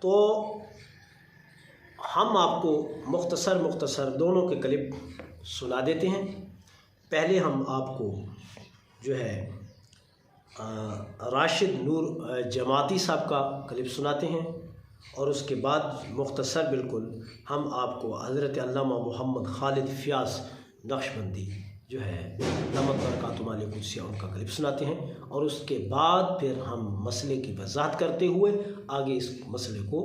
تو ہم آپ کو مختصر دونوں کے کلپ سنا دیتے ہیں۔ پہلے ہم آپ کو جو ہے راشد نور جماعتی صاحب کا کلپ سناتے ہیں، اور اس کے بعد مختصر بالکل ہم آپ کو حضرت علامہ محمد خالد فیاض نقشبندی جو ہے دامت برکاتہم علیہ قدسیہ ان کا کلپ سناتے ہیں، اور اس کے بعد پھر ہم مسئلے کی وضاحت کرتے ہوئے آگے اس مسئلے کو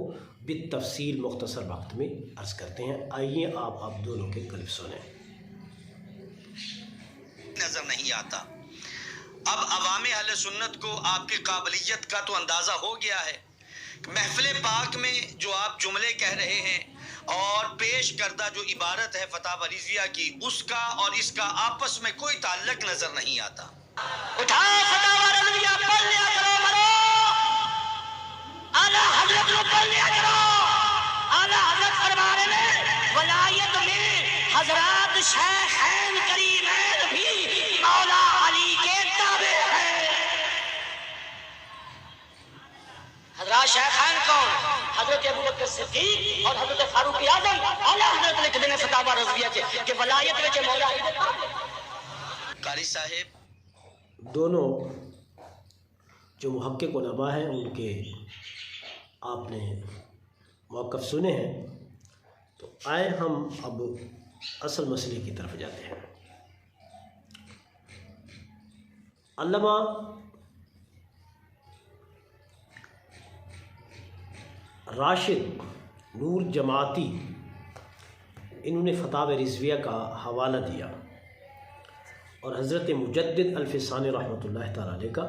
بالتفصیل مختصر وقت میں عرض کرتے ہیں۔ آئیے آپ دونوں کے کلپ سنیں۔ نظر نہیں آتا۔ اب عوام اہل سنت کو آپ کی قابلیت کا تو اندازہ ہو گیا ہے۔ محفل پاک میں جو آپ جملے کہہ رہے ہیں اور پیش کردہ جو عبارت ہے فتاوی رضویہ کی، اس کا اور اس کا آپس میں کوئی تعلق نظر نہیں آتا۔ اٹھاؤ فتاوی رضویہ پڑھ لیا کرو، مرو اعلیٰ حضرت کو پڑھ لیا کرو۔ اعلیٰ حضرت فرما رہے ہیں ولایت میں حضرات شیخین کریمین بھی مولا علی کے تابع ہیں۔ حضرات شیخین کون؟ حضرت ابوبکر صدیق اور حضرت فاروق اعظم۔ اعلیٰ حضرت لکھ دینے فتاوی رضویہ کہ ولایت میں مولا علی کے تابع ہیں۔ قاری صاحب دونوں جو محقق علماء ہیں ان کے آپ نے موقف سنے ہیں، تو آئے ہم اب اصل مسئلے کی طرف جاتے ہیں۔ علامہ راشد نور جماعتی انہوں نے فتاوی رضویہ کا حوالہ دیا، اور حضرت مجدد الفسانی رحمۃ اللہ تعالیٰ علیہ کا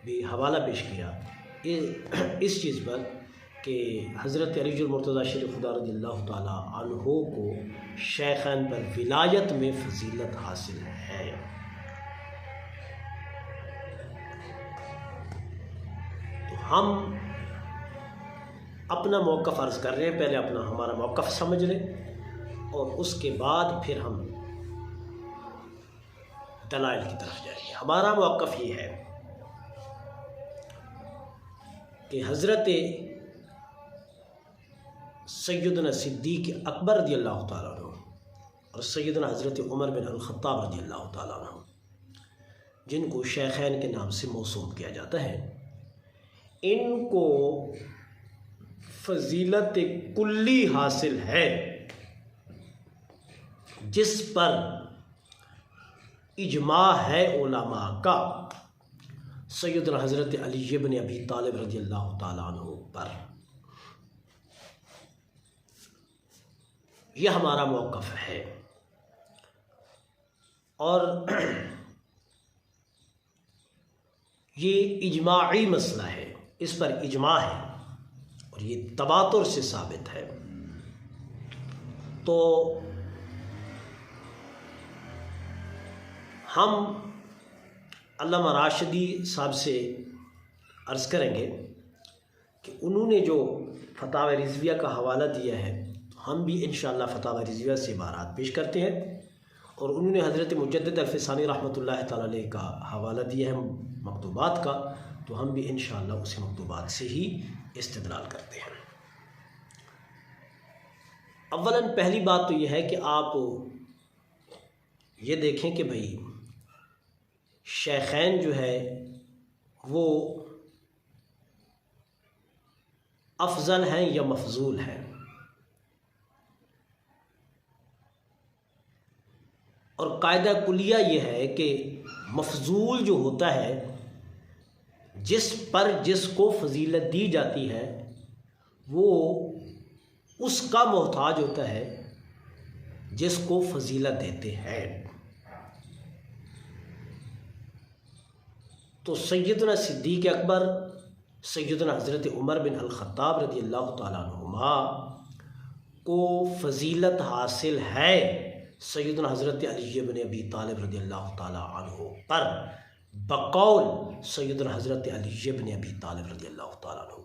بھی حوالہ پیش کیا اس چیز پر کہ حضرت علی المرتضیٰ شریف خدا رضی اللہ تعالیٰ عنہ کو شیخین پر ولایت میں فضیلت حاصل ہے۔ تو ہم اپنا موقف عرض کر رہے ہیں، پہلے ہمارا موقف سمجھ لیں، اور اس کے بعد پھر ہم دلائل کی طرف جائیں گے۔ ہمارا موقف یہ ہے کہ حضرت سیدنا صدیق اکبر رضی اللہ تعالیٰ عنہ اور سیدنا حضرت عمر بن الخطاب رضی اللہ تعالیٰ عنہ، جن کو شیخین کے نام سے موسوم کیا جاتا ہے، ان کو فضیلت کلی حاصل ہے، جس پر اجماع ہے علماء کا، سیدنا حضرت علی بن ابی طالب رضی اللہ تعالیٰ عنہ پر۔ یہ ہمارا موقف ہے، اور یہ اجماعی مسئلہ ہے، اس پر اجماع ہے، اور یہ تواتر سے ثابت ہے۔ تو ہم علامہ راشدی صاحب سے عرض کریں گے کہ انہوں نے جو فتاوی رضویہ کا حوالہ دیا ہے، ہم بھی انشاءاللہ فتاوی رضویہ سے عبارات پیش کرتے ہیں، اور انہوں نے حضرت مجدد الفسانی رحمۃ اللہ تعالیٰ علیہ کا حوالہ دیا ہے مکتوبات کا، تو ہم بھی انشاءاللہ اسی مکتوبات سے ہی استدلال کرتے ہیں۔ اولاً پہلی بات تو یہ ہے کہ آپ یہ دیکھیں کہ بھئی شیخین جو ہے وہ افضل ہیں یا مفضول ہیں، اور قاعدہ کلیہ یہ ہے کہ مفضول جو ہوتا ہے، جس پر جس کو فضیلت دی جاتی ہے، وہ اس کا محتاج ہوتا ہے جس کو فضیلت دیتے ہیں۔ تو سیدنا صدیق اکبر، سیدنا حضرت عمر بن الخطاب رضی اللہ تعالیٰ عنہما کو فضیلت حاصل ہے سیدنا حضرت علی بن ابی طالب رضی اللہ تعالیٰ عنہ پر، بقول سیدنا حضرت علی بن ابی طالب رضی اللہ تعالیٰ عنہ۔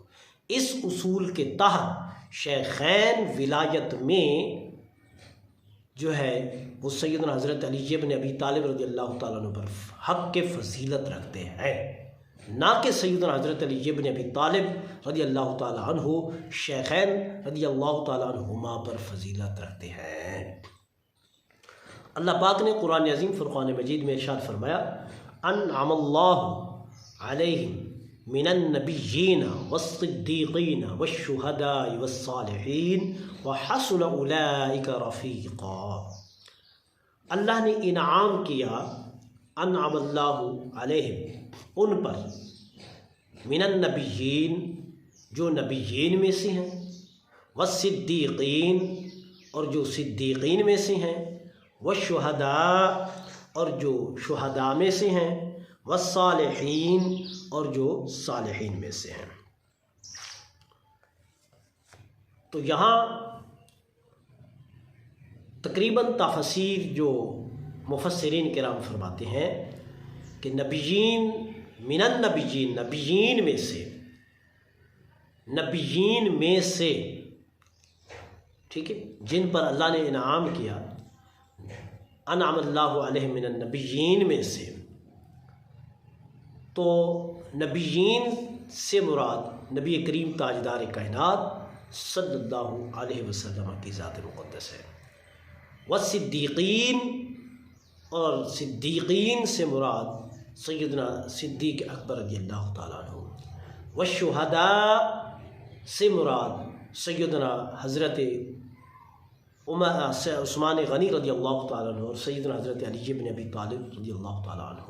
اس اصول کے تحت شیخین ولایت میں جو ہے وہ سیدنا حضرت علی بن ابی طالب رضی اللہ تعالیٰ عنہ پر حق کے فضیلت رکھتے ہیں۔ نہ کہ سیدنا حضرت علی ابن ابی طالب رضی اللہ تعالیٰ عنہ شیخین رضی اللہ تعالیٰ عنہما پر فضیلت رکھتے ہیں۔ اللہ پاک نے قرآن عظیم فرقان مجید میں ارشاد فرمایا انعم اللہ علیہم من النبیین والصدیقین والشہداء والصالحین وحسن اولئک رفیقا۔ اللہ نے انعام کیا، انعم اللہ علیہم ان پر، من النبیین جو نبیین میں سے ہیں، والصدیقین اور جو صدیقین میں سے ہیں، والشہداء اور جو شہداء میں سے ہیں، والصالحین اور جو صالحین میں سے ہیں۔ تو یہاں تقریباً تفسیر جو مفسرین کرام فرماتے ہیں کہ نبیین من النبیین، نبیین میں سے، نبیین میں سے، ٹھیک ہے، جن پر اللہ نے انعام کیا، انعم اللہ علیہم من النبیین میں سے، تو نبیین سے مراد نبی کریم تاجدار کائنات صلی اللہ علیہ وسلم کی ذات مقدس ہے۔ والصدیقین اور صدیقین سے مراد سیدنا صدیق اکبر رضی اللہ تعالیٰ عنہ۔ والشہداء سے مراد سیدنا حضرت عثمان غنی رضی اللہ تعالیٰ عنہ اور سیدنا حضرت علی بن ابی طالب رضی اللہ تعالیٰ عنہ۔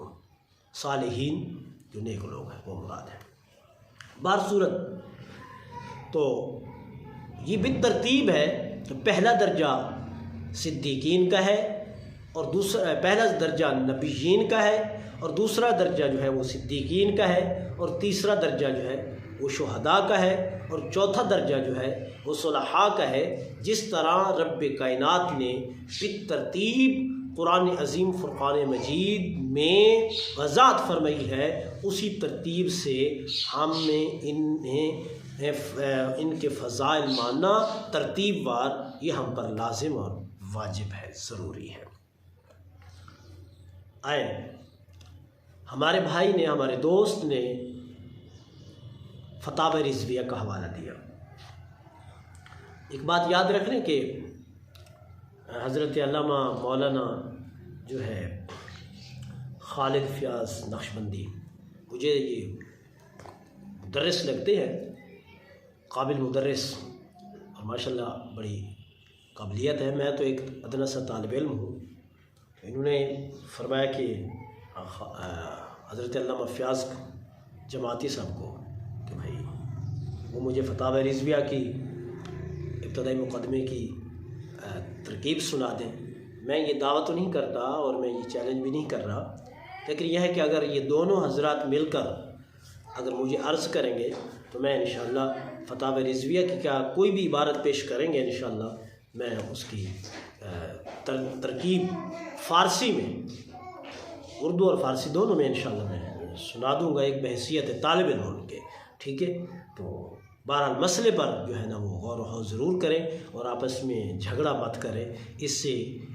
صالحین جو نیک لوگ ہیں وہ مراد ہیں۔ بہر صورت تو یہ بالترتیب ہے کہ پہلا درجہ صدیقین کا ہے اور دوسرا، پہلا درجہ نبیین کا ہے اور دوسرا درجہ جو ہے وہ صدیقین کا ہے اور تیسرا درجہ جو ہے وہ شہداء کا ہے اور چوتھا درجہ جو ہے وہ صلحاء کا ہے۔ جس طرح رب کائنات نے بالترتیب قرآن عظیم فرقان مجید میں وضاحت فرمائی ہے، اسی ترتیب سے ہم نے ان کے فضائل ماننا ترتیب وار یہ ہم پر لازم اور واجب ہے، ضروری ہے۔ آئے ہمارے بھائی نے، ہمارے دوست نے فتاوی رضویہ کا حوالہ دیا۔ ایک بات یاد رکھ لیں کہ حضرت علامہ مولانا جو ہے خالد فیاض نقشبندی، مجھے یہ مدرس لگتے ہیں، قابل مدرس، اور ماشاءاللہ بڑی قابلیت ہے۔ میں تو ایک ادنا سا طالب علم ہوں۔ انہوں نے فرمایا کہ حضرت علامہ فیاض جماعتی صاحب کو کہ بھائی وہ مجھے فتاوی رضویہ کی ابتدائی مقدمے کی ترکیب سنا دیں۔ میں یہ دعوت تو نہیں کرتا اور میں یہ چیلنج بھی نہیں کر رہا، لیکن یہ ہے کہ اگر یہ دونوں حضرات مل کر اگر مجھے عرض کریں گے تو میں انشاءاللہ فتاوی رضویہ کی کیا کوئی بھی عبارت پیش کریں گے انشاءاللہ میں اس کی ترکیب فارسی میں، اردو اور فارسی دونوں میں انشاءاللہ میں سنا دوں گا، ایک بحیثیت طالب علم ان کے، ٹھیک ہے۔ تو بہرحال مسئلے پر جو ہے نا وہ غور و خوض ضرور کریں اور آپس میں جھگڑا مت کریں، اس سے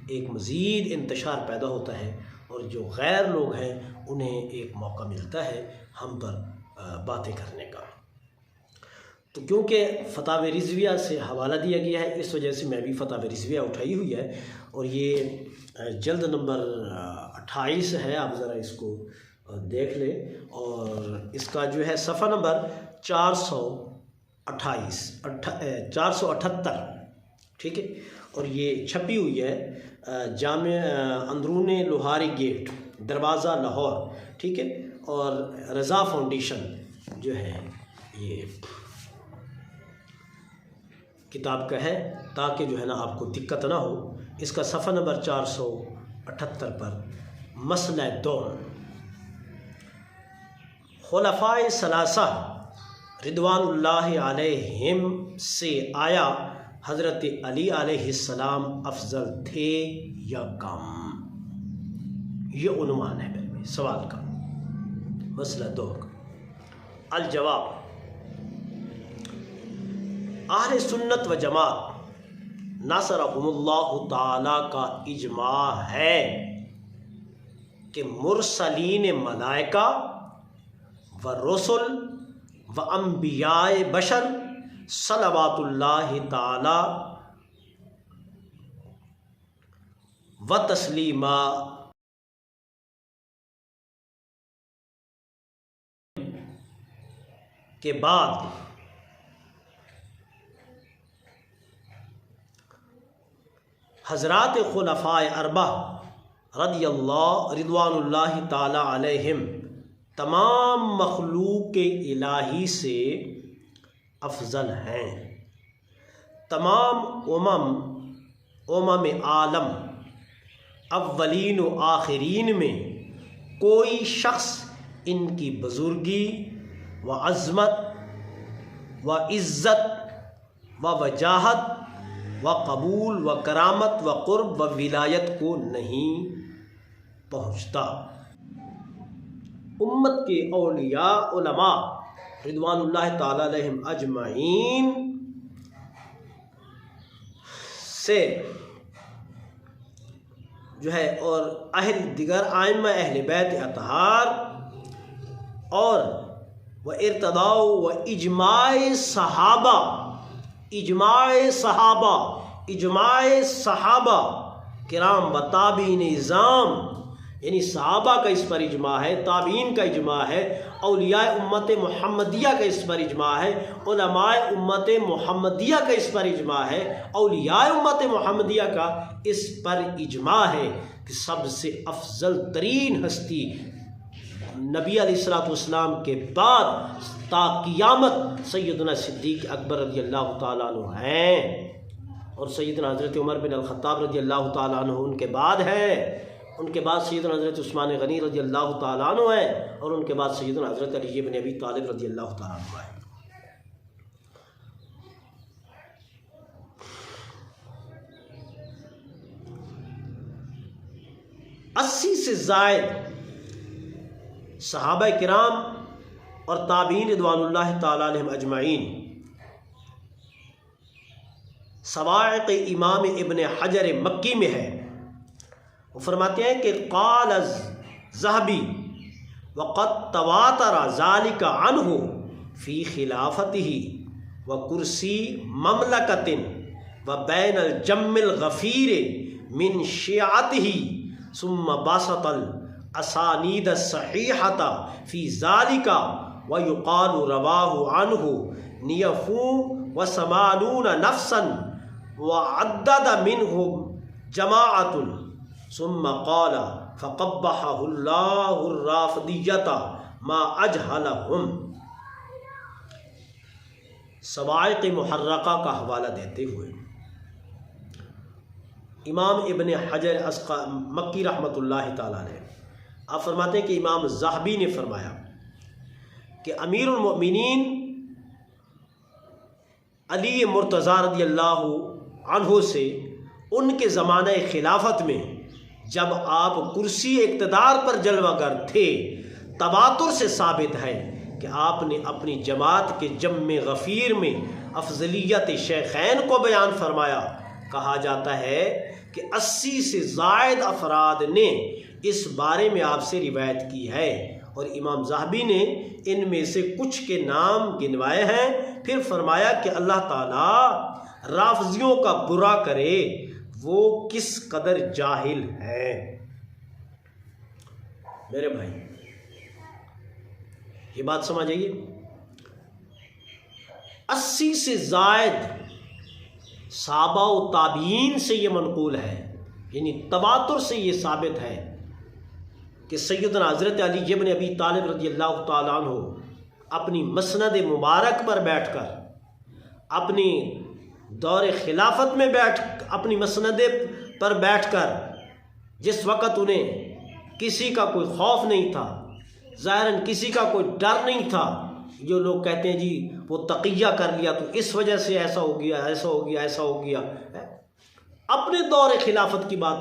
ایک مزید انتشار پیدا ہوتا ہے اور جو غیر لوگ ہیں انہیں ایک موقع ملتا ہے ہم پر باتیں کرنے کا۔ تو کیونکہ فتاوی رضویہ سے حوالہ دیا گیا ہے، اس وجہ سے میں بھی فتاوی رضویہ اٹھائی ہوئی ہے اور یہ جلد نمبر 28 ہے، آپ ذرا اس کو دیکھ لیں، اور اس کا جو ہے صفحہ نمبر 478، ٹھیک ہے، اور یہ چھپی ہوئی ہے جامع اندرون لوہاری گیٹ، دروازہ، لاہور، ٹھیک ہے، اور رضا فاؤنڈیشن جو ہے یہ کتاب کا ہے، تاکہ جو ہے نا آپ کو دقت نہ ہو۔ اس کا صفحہ نمبر 478 پر مسئلہ دون، خلفائے ثلاثہ رضوان اللہ علیہم سے آیا حضرت علی علیہ السلام افضل تھے یا کم؟ یہ عنوان ہے میرے سوال کا، مسئلہ دو کا۔ الجواب، اہل سنت و جماعت نصرہم اللہ تعالیٰ کا اجماع ہے کہ مرسلین ملائکہ والرسل وانبیاء بشر صلوات اللہ تعالی و تسلیما کے بعد حضرات خلفائے اربعہ رضوان اللہ تعالی علیہم تمام مخلوق الہی سے افضل ہیں۔ تمام امم عالم اولین و آخرین میں کوئی شخص ان کی بزرگی و عظمت و عزت و وجاہت و قبول و کرامت و قرب و ولایت کو نہیں پہنچتا۔ امت کے اولیاء علماء رضوان اللہ تعالی علیہم اجمعین سے جو ہے اور دیگر ائمہ اہل بیت اطہار اور و ارتداء و اجماع صحابہ کرام و تابعین نظام، یعنی صحابہ کا اس پر اجماع ہے، تابعین کا اجماع ہے، اولیاء امت محمدیہ کا اس پر اجماع ہے، علماء امت محمدیہ کا اس پر اجماع ہے، اولیاء امت محمدیہ کا اس پر اجماع ہے کہ سب سے افضل ترین ہستی نبی علیہ الصلوۃ والسلام کے بعد تا قیامت سیدنا صدیق اکبر رضی اللہ تعالیٰ عنہ ہیں، اور سیدنا حضرت عمر بن الخطاب رضی اللہ تعالیٰ عنہ ان کے بعد ہیں، ان کے بعد سیدنا حضرت عثمان غنی رضی اللہ تعالیٰ عنہ ہیں، اور ان کے بعد سیدنا حضرت علی بن ابی طالب رضی اللہ تعالیٰ عنہ ہیں۔ اسی سے زائد صحابہ کرام اور تابعین رضوان اللہ تعالیٰ علیہم اجمعین صواعق امام ابن حجر مکی میں ہے، وہ فرماتے ہیں کہ قال الذهبی وقد تواتر ذلك عنہ فی خلافته وکرسی مملکت وبین الجم الغفیر من شیعته ثم بسط الاسانید الصحیحۃ فی ذلك ویقال رواہ عنہ نیف وثمانون نفسا وعدد منهم جماعۃ ثم قال فقبحہ اللہ الرافضیۃ ما اجہلہم۔ صواعق محرقہ کا حوالہ دیتے ہوئے امام ابن حجر مکی رحمۃ اللہ تعالیٰ علیہ آپ فرماتے ہیں کہ امام ذہبی نے فرمایا کہ امیر المؤمنین علی مرتضیٰ رضی اللہ عنہ سے ان کے زمانہ خلافت میں جب آپ کرسی اقتدار پر جلوہ گر تھے، تواتر سے ثابت ہے کہ آپ نے اپنی جماعت کے جم غفیر میں افضلیت شیخین کو بیان فرمایا۔ کہا جاتا ہے کہ 80 سے زائد افراد نے اس بارے میں آپ سے روایت کی ہے، اور امام ذہبی نے ان میں سے کچھ کے نام گنوائے ہیں، پھر فرمایا کہ اللہ تعالیٰ رافضیوں کا برا کرے، وہ کس قدر جاہل ہے۔ میرے بھائی یہ بات سمجھ آئیے، 80 سے زائد صحابہ و تابعین سے یہ منقول ہے، یعنی تواتر سے یہ ثابت ہے کہ سیدنا حضرت علی بن ابی طالب رضی اللہ تعالیٰ عنہ اپنی مسند مبارک پر بیٹھ کر، اپنی دور خلافت میں اپنی مسند پر بیٹھ کر، جس وقت انہیں کسی کا کوئی خوف نہیں تھا، ظاہراً کسی کا کوئی ڈر نہیں تھا، جو لوگ کہتے ہیں جی وہ تقیہ کر لیا تو اس وجہ سے ایسا ہو گیا، ایسا ہو گیا، ایسا ہو گیا، اپنے دور خلافت کی بات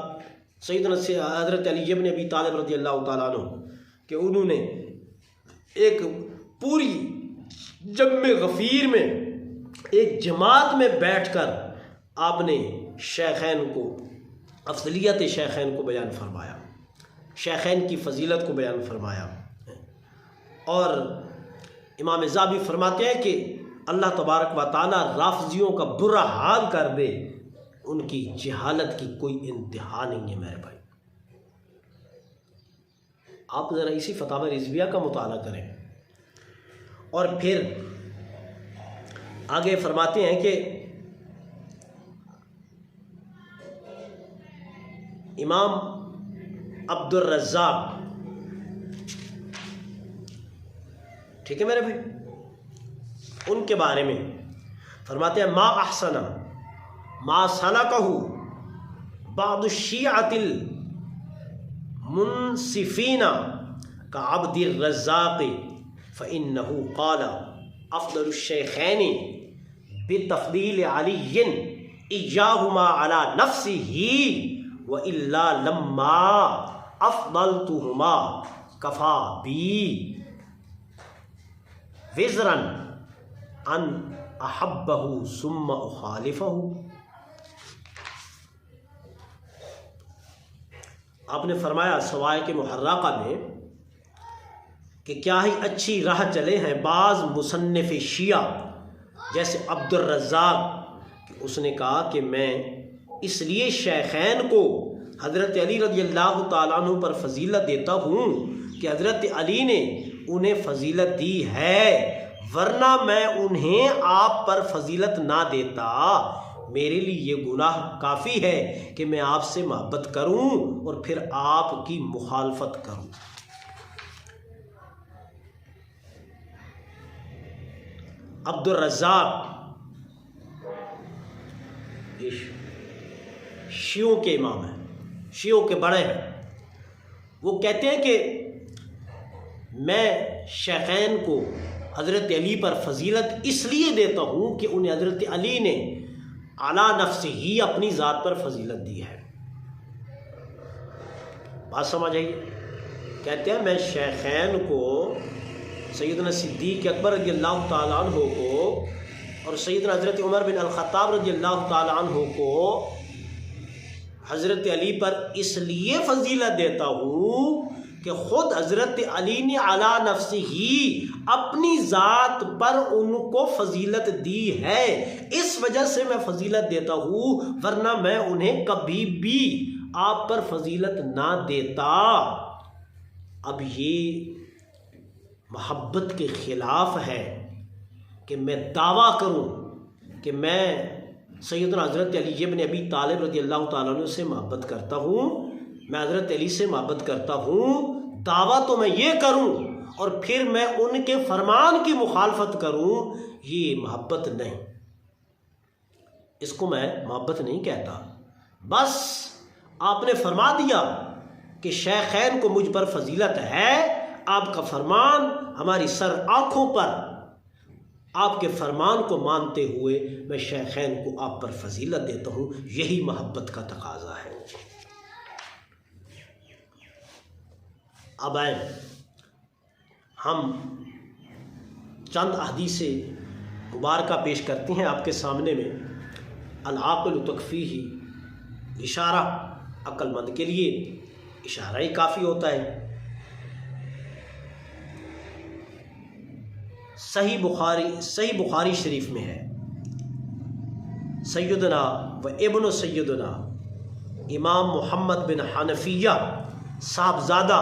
سیدنا حضرت علی بن ابی طالب رضی اللہ تعالیٰ عنہ کہ انہوں نے ایک پوری جم غفیر میں ایک جماعت میں بیٹھ کر آپ نے شیخین کو، افضلیت شیخین کو بیان فرمایا، شیخین کی فضیلت کو بیان فرمایا، اور امام ذہبی فرماتے ہیں کہ اللہ تبارک و تعالیٰ رافضیوں کا برا حال کر دے، ان کی جہالت کی کوئی انتہا نہیں ہے میرے بھائی۔ آپ ذرا اسی فتاوی رضویہ کا مطالعہ کریں۔ اور پھر آگے فرماتے ہیں کہ امام عبد الرزاق، ٹھیک ہے میرے بھائی، ان کے بارے میں فرماتے ہیں ما احسن ما سلکہ بعض الشیعۃ المنصفین کعبد الرزاق فإنه قال افضل الشیخین بتفضیل علی ایاہما علی نفسہ وإلا لما افضلتہما کفا بی وزرا ان احبہ ثم اخالفہ۔ آپ نے فرمایا سوائے کے محرقہ میں کہ کیا ہی اچھی راہ چلے ہیں بعض مصنف شیعہ جیسے عبد الرزاق، کہ اس نے کہا کہ میں اس لیے شیخین کو حضرت علی رضی اللہ تعالیٰ عنہ پر فضیلت دیتا ہوں کہ حضرت علی نے انہیں فضیلت دی ہے، ورنہ میں انہیں آپ پر فضیلت نہ دیتا۔ میرے لیے یہ گناہ کافی ہے کہ میں آپ سے محبت کروں اور پھر آپ کی مخالفت کروں۔ عبد الرزاق شیعوں کے امام ہیں، شیعوں کے بڑے ہیں۔ وہ کہتے ہیں کہ میں شیخین کو حضرت علی پر فضیلت اس لیے دیتا ہوں کہ انہیں حضرت علی نے اعلیٰ نفس ہی اپنی ذات پر فضیلت دی ہے۔ بات سمجھ آئیے؟ کہتے ہیں میں شیخین کو، سیدنا صدیق اکبر رضی اللہ تعالیٰ عنہ کو اور سیدنا حضرت عمر بن الخطاب رضی اللہ تعالیٰ عنہ کو حضرت علی پر اس لیے فضیلت دیتا ہوں کہ خود حضرت علی نے اعلیٰ نفس ہی اپنی ذات پر ان کو فضیلت دی ہے، اس وجہ سے میں فضیلت دیتا ہوں، ورنہ میں انہیں کبھی بھی آپ پر فضیلت نہ دیتا۔ اب یہ محبت کے خلاف ہے کہ میں دعویٰ کروں کہ میں سیدنا حضرت علی بن ابی طالب رضی اللہ تعالیٰ عنہ سے محبت کرتا ہوں، میں حضرت علی سے محبت کرتا ہوں، دعویٰ تو میں یہ کروں اور پھر میں ان کے فرمان کی مخالفت کروں، یہ محبت نہیں، اس کو میں محبت نہیں کہتا۔ بس آپ نے فرما دیا کہ شیخین کو مجھ پر فضیلت ہے، آپ کا فرمان ہماری سر آنکھوں پر، آپ کے فرمان کو مانتے ہوئے میں شیخین کو آپ پر فضیلت دیتا ہوں، یہی محبت کا تقاضا ہے۔ اب آئیں ہم چند احادیث مبارکہ پیش کرتے ہیں آپ کے سامنے میں۔ العاقل تکفیہ اشارہ، عقل مند کے لیے اشارہ ہی کافی ہوتا ہے۔ صحیح بخاری شریف میں ہے، سیدنا و ابن سیدنا امام محمد بن حنفیہ صاحبزادہ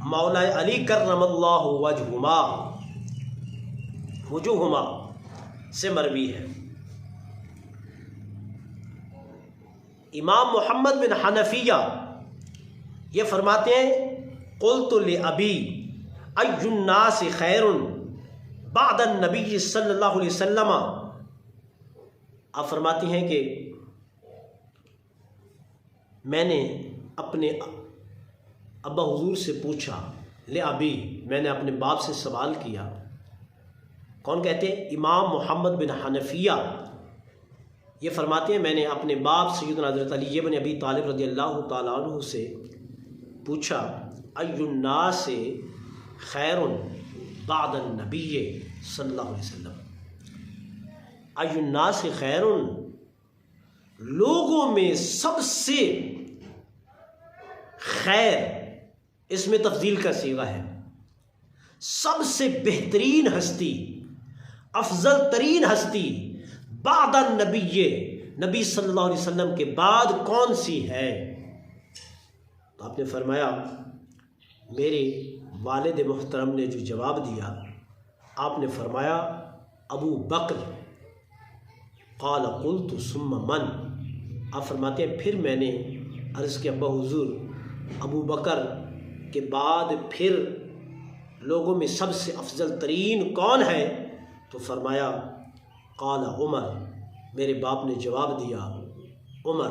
مولا علی کرم اللہ وجوہما سے مروی ہے۔ امام محمد بن حنفیہ یہ فرماتے ہیں قلت لأبی ای الناس خیر بعد النبی صلی اللہ علیہ وسلم، آپ فرماتی ہیں کہ میں نے اپنے ابا حضور سے پوچھا، لے ابی، میں نے اپنے باپ سے سوال کیا۔ کون کہتے ہیں؟ امام محمد بن حنفیہ یہ فرماتے ہیں میں نے اپنے باپ سیدنا حضرت علی بن ابی طالب رضی اللہ تعالیٰ عنہ سے پوچھا ای الناس خیر بعد النبی صلی اللہ علیہ وسلم، ای الناس خیر، لوگوں میں سب سے خیر، اس میں تفضیل کا صیغہ ہے، سب سے بہترین ہستی، افضل ترین ہستی بعد النبی، نبی صلی اللہ علیہ وسلم کے بعد کون سی ہے؟ تو آپ نے فرمایا، میرے والد محترم نے جو جواب دیا، آپ نے فرمایا ابو بکر۔ قال قلت ثم من؟ آپ فرماتے ہیں پھر میں نے عرض کیا، بحضور ابو بکر کے بعد پھر لوگوں میں سب سے افضل ترین کون ہے؟ تو فرمایا قال عمر، میرے باپ نے جواب دیا عمر۔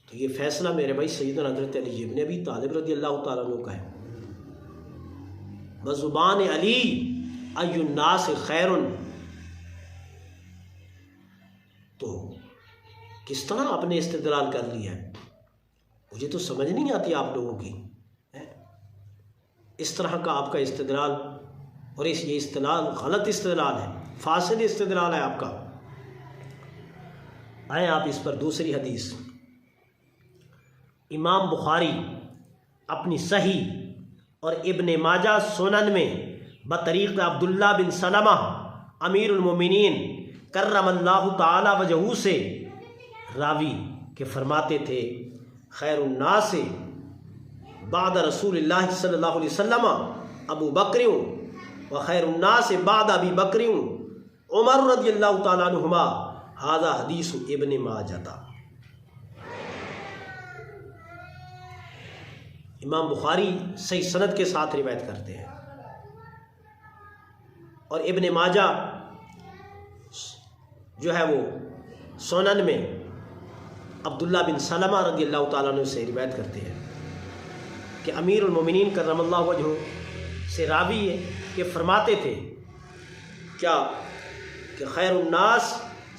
تو یہ فیصلہ میرے بھائی سیدنا حضرت علی ابن ابی طالب رضی اللہ تعالیٰ عنہ کا ہے۔ بزبان علی ای الناس خیر۔ تو کس طرح آپ نے استدلال کر لیا ہے؟ مجھے تو سمجھ نہیں آتی آپ لوگوں کی اس طرح کا آپ کا استدلال، اور یہ استدلال غلط استدلال ہے، فاسد استدلال ہے آپ کا۔ آئیں آپ اس پر دوسری حدیث۔ امام بخاری اپنی صحیح اور ابن ماجہ سنن میں بطریق عبداللہ بن سلمہ امیر المومنین کرم اللہ تعالی وجہہ سے راوی کہ فرماتے تھے خیر الناس بعد رسول اللہ صلی اللہ علیہ وسلم ابو بکر و خیر الناس بعد ابی بکر عمر رضی اللہ تعالیٰ عنہما، ھذا حدیث ابن ماجہ۔ امام بخاری صحیح سند کے ساتھ روایت کرتے ہیں، اور ابن ماجہ جو ہے وہ سنن میں عبداللہ بن سلمہ رضی اللہ تعالیٰ عنہ سے روایت کرتے ہیں کہ امیر المومنین کرم اللہ وجہہ سے راوی ہے کہ فرماتے تھے کیا کہ خیر الناس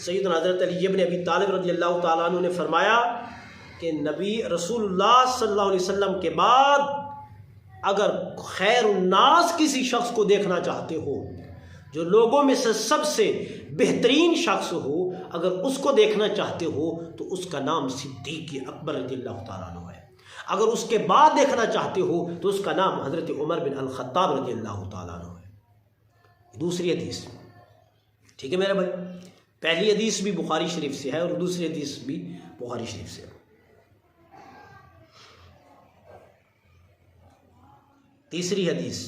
سیدنا حضرت علی ابن ابی طالب رضی اللہ تعالیٰ عنہ نے فرمایا کہ نبی رسول اللہ صلی اللہ علیہ وسلم کے بعد اگر خیر الناس کسی شخص کو دیکھنا چاہتے ہو، جو لوگوں میں سے سب سے بہترین شخص ہو، اگر اس کو دیکھنا چاہتے ہو تو اس کا نام صدیق اکبر رضی اللہ تعالیٰ عنہ ہے۔ اگر اس کے بعد دیکھنا چاہتے ہو تو اس کا نام حضرت عمر بن الخطاب رضی اللہ تعالیٰ عنہ ہے۔ دوسری حدیث، ٹھیک ہے میرے بھائی، پہلی حدیث بھی بخاری شریف سے ہے اور دوسری حدیث بھی بخاری شریف سے ہے۔ تیسری حدیث،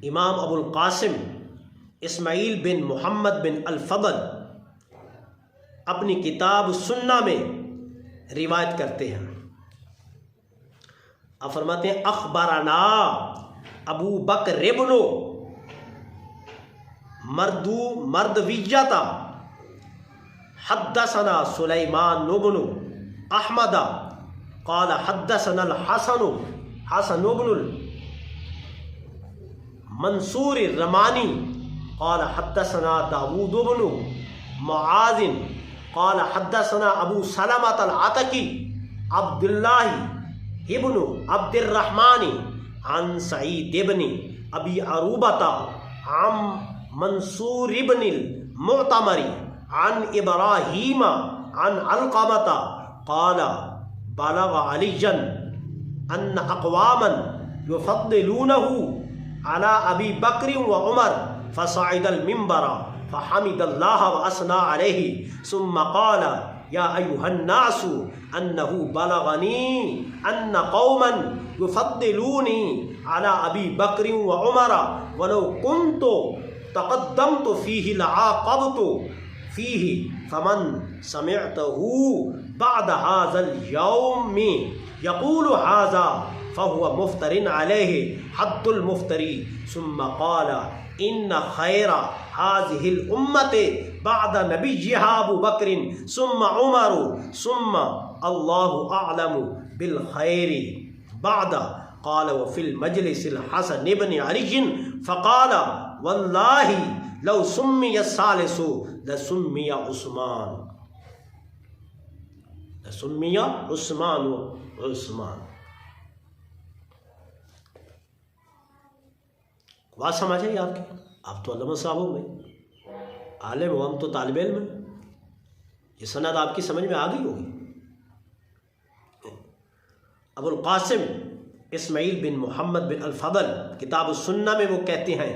امام ابو القاسم اسماعیل بن محمد بن الفضل اپنی کتاب سنہ میں روایت کرتے ہیں، آپ فرماتے ہیں اخبرنا ابو بکر ابن مردویہ حدثنا سلیمان بن احمد قال حدثنا حسن بن منصور الرمانی قال حدثنا داود بن معاذ قال حدثنا ابو سلمۃ العتکی عبد اللہ ابن عبد الرحمن عن سعید ابن ابی عروبۃ عن منصور ابن المعتمر عن ابراہیم عن علقمۃ قال بلغ علیًا ان اقواما یفضلونہ على ابی بکر و عمر فصعد المنبر فحمد اللہ واثنى علیہ ثم قال یا ایھا الناس انہ بلغنی ان قوما یفضلونی على ابی بکر و عمر ولو كنت تقدمت فیہ لعاقبت فیہ فمن سمعته بعد هذا اليوم يقول هذا فهو مفتر عليه حد المفتری ثم قال ان خیر هذه الامة بعد نبیها ابو بکر ثم عمر ثم اللہ اعلم بالخیر بعد قال وفي المجلس الحسن بن علی فقال واللہ لو سمی الثالث لسمی عثمان عثمان۔ بات سمجھ آئی آپ کی؟ آپ تو علامہ صاحب ہو، میں عالم ہو، ہم تو طالب علم ہیں۔ یہ سند آپ کی سمجھ میں آ گئی ہوگی۔ ابو القاسم اسماعیل بن محمد بن الفضل کتاب السنہ میں وہ کہتے ہیں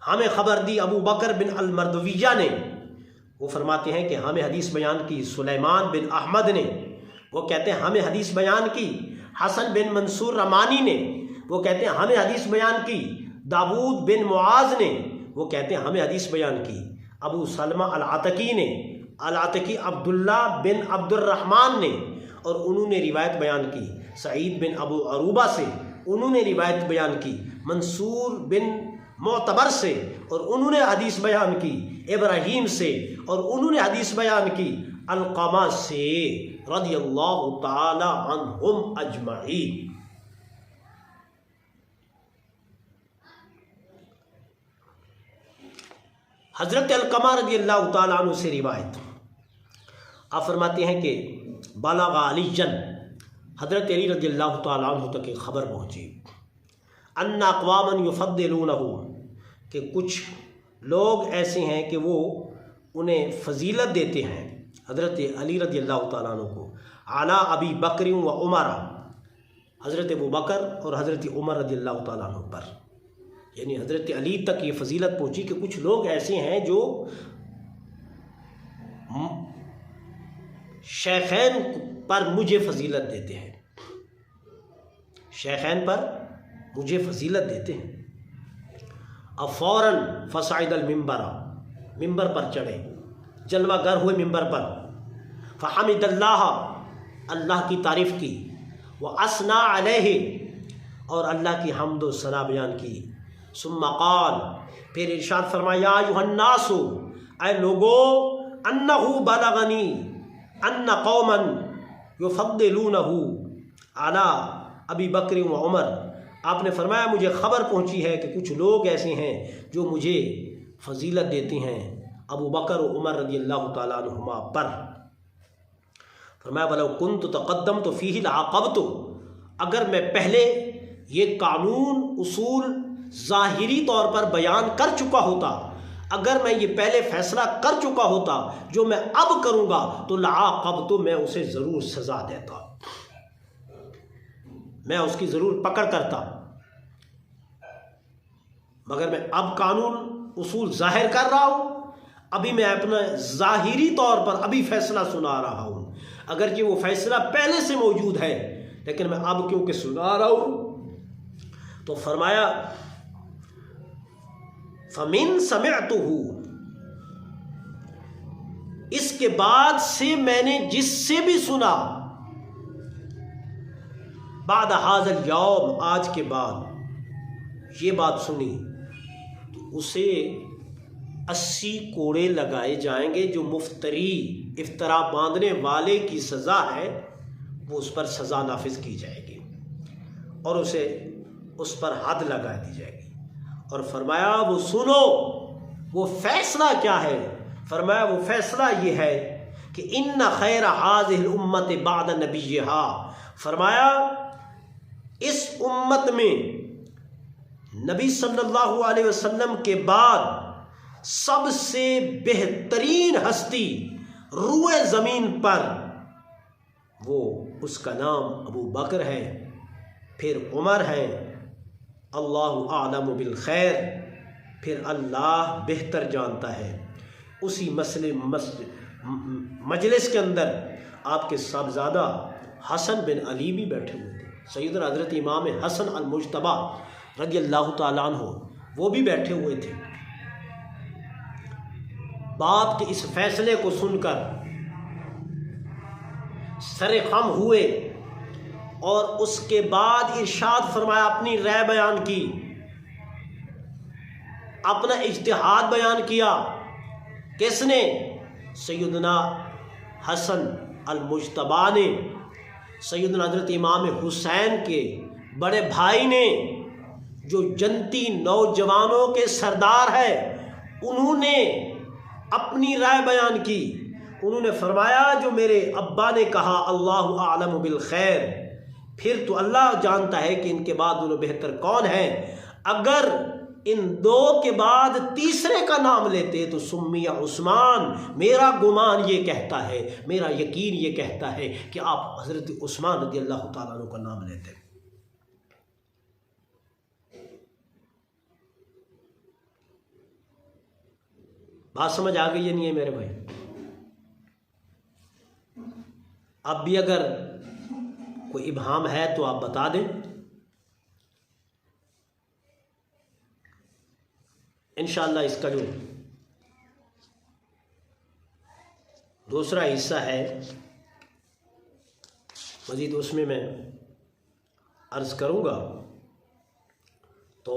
ہمیں خبر دی ابو بکر بن المردویہ نے، وہ فرماتے ہیں کہ ہمیں حدیث بیان کی سلیمان بن احمد نے، وہ کہتے ہیں ہمیں حدیث بیان کی حسن بن منصور رمانی نے، وہ کہتے ہیں ہمیں حدیث بیان کی داود بن معاذ نے، وہ کہتے ہیں ہمیں حدیث بیان کی ابو سلمہ العتکی نے، العتکی عبداللہ بن عبد الرحمن نے، اور انہوں نے روایت بیان کی سعید بن ابو عروبہ سے، انہوں نے روایت بیان کی منصور بن معتبر سے، اور انہوں نے حدیث بیان کی ابراہیم سے، اور انہوں نے حدیث بیان کی علقمہ سے رضی اللہ تعالی عنہم اجمعین۔ حضرت علقمہ رضی اللہ تعالیٰ عنہ سے روایت، آپ فرماتے ہیں کہ بلغ علی حضرت علی رضی اللہ تعالیٰ عنہ تک ایک خبر پہنچی ان اقواما یفضلونہ، کہ کچھ لوگ ایسے ہیں کہ وہ انہیں فضیلت دیتے ہیں حضرت علی رضی اللہ تعالیٰ عنہ کو، علی ابی بکر و عمر، حضرت ابو بکر اور حضرت عمر رضی اللہ تعالیٰ عنہ پر، یعنی حضرت علی تک یہ فضیلت پہنچی کہ کچھ لوگ ایسے ہیں جو شیخین پر مجھے فضیلت دیتے ہیں، شیخین پر مجھے فضیلت دیتے ہیں۔ اب فوراً فصعد المنبر، ممبر پر چڑھے، جلوہ گر ہوئے ممبر پر، فحمد اللہ، اللہ کی تعریف کی، واثنى علیہ، اور اللہ کی حمد و ثنا بیان کی، ثم قال، پھر ارشاد فرمایا یا ایھا الناس، اے لوگو، انہ بلغنی ان قوما یفضلونہ علی ابی بکر و عمر، آپ نے فرمایا مجھے خبر پہنچی ہے کہ کچھ لوگ ایسے ہیں جو مجھے فضیلت دیتے ہیں ابو بکر و عمر رضی اللہ تعالیٰ عنہما پر۔ فرمایا وَلَوْ كُنْتُ تَقَدَّمْتُ فِيهِ لَعَقَبْتُ، اگر میں پہلے یہ قانون اصول ظاہری طور پر بیان کر چکا ہوتا، اگر میں یہ پہلے فیصلہ کر چکا ہوتا جو میں اب کروں گا تو لعاقبت، میں اسے ضرور سزا دیتا، میں اس کی ضرور پکڑ کرتا، مگر میں اب قانون اصول ظاہر کر رہا ہوں، ابھی میں اپنا ظاہری طور پر ابھی فیصلہ سنا رہا ہوں، اگرچہ وہ فیصلہ پہلے سے موجود ہے لیکن میں اب کیونکہ سنا رہا ہوں۔ تو فرمایا فَمِن سَمِعْتُهُ، اس کے بعد سے میں نے جس سے بھی سنا، بعد هذا اليوم، آج کے بعد یہ بات سنی، تو اسے 80 کوڑے لگائے جائیں گے، جو مفتری افطرا باندھنے والے کی سزا ہے وہ اس پر سزا نافذ کی جائے گی اور اسے اس پر حد لگا دی جائے گی۔ اور فرمایا وہ سنو، وہ فیصلہ کیا ہے؟ فرمایا وہ فیصلہ یہ ہے کہ ان خیر هذه الامت بعد نبیہا، فرمایا اس امت میں نبی صلی اللہ علیہ وسلم کے بعد سب سے بہترین ہستی روئے زمین پر، وہ اس کا نام ابو بکر ہے، پھر عمر ہے، اللہ اعلم بالخیر، پھر اللہ بہتر جانتا ہے۔ اسی مجلس کے اندر آپ کے صاحبزادہ حسن بن علی بھی بیٹھے ہوئے تھے، سیدنا حضرت امام حسن المجتبی رضی اللہ تعالیٰ عنہ، وہ بھی بیٹھے ہوئے تھے۔ باپ کے اس فیصلے کو سن کر سر خم ہوئے اور اس کے بعد ارشاد فرمایا، اپنی رائے بیان کی، اپنا اجتہاد بیان کیا۔ کس نے؟ سیدنا حسن المجتبی نے، سیدنا حضرت امام حسین کے بڑے بھائی نے، جو جنتی نوجوانوں کے سردار ہے، انہوں نے اپنی رائے بیان کی۔ انہوں نے فرمایا جو میرے ابا نے کہا اللہ اعلم بالخیر، پھر تو اللہ جانتا ہے کہ ان کے بعد دونوں بہتر کون ہیں۔ اگر ان دو کے بعد تیسرے کا نام لیتے تو سمیہ عثمان، میرا گمان یہ کہتا ہے، میرا یقین یہ کہتا ہے کہ آپ حضرت عثمان رضی اللہ تعالیٰ عنہ کا نام لیتے۔ بات سمجھ آ گئی یا نہیں ہے میرے بھائی؟ اب بھی اگر کوئی ابہام ہے تو آپ بتا دیں، انشاءاللہ اس کا جو دوسرا حصہ ہے مزید اس میں عرض کروں گا۔ تو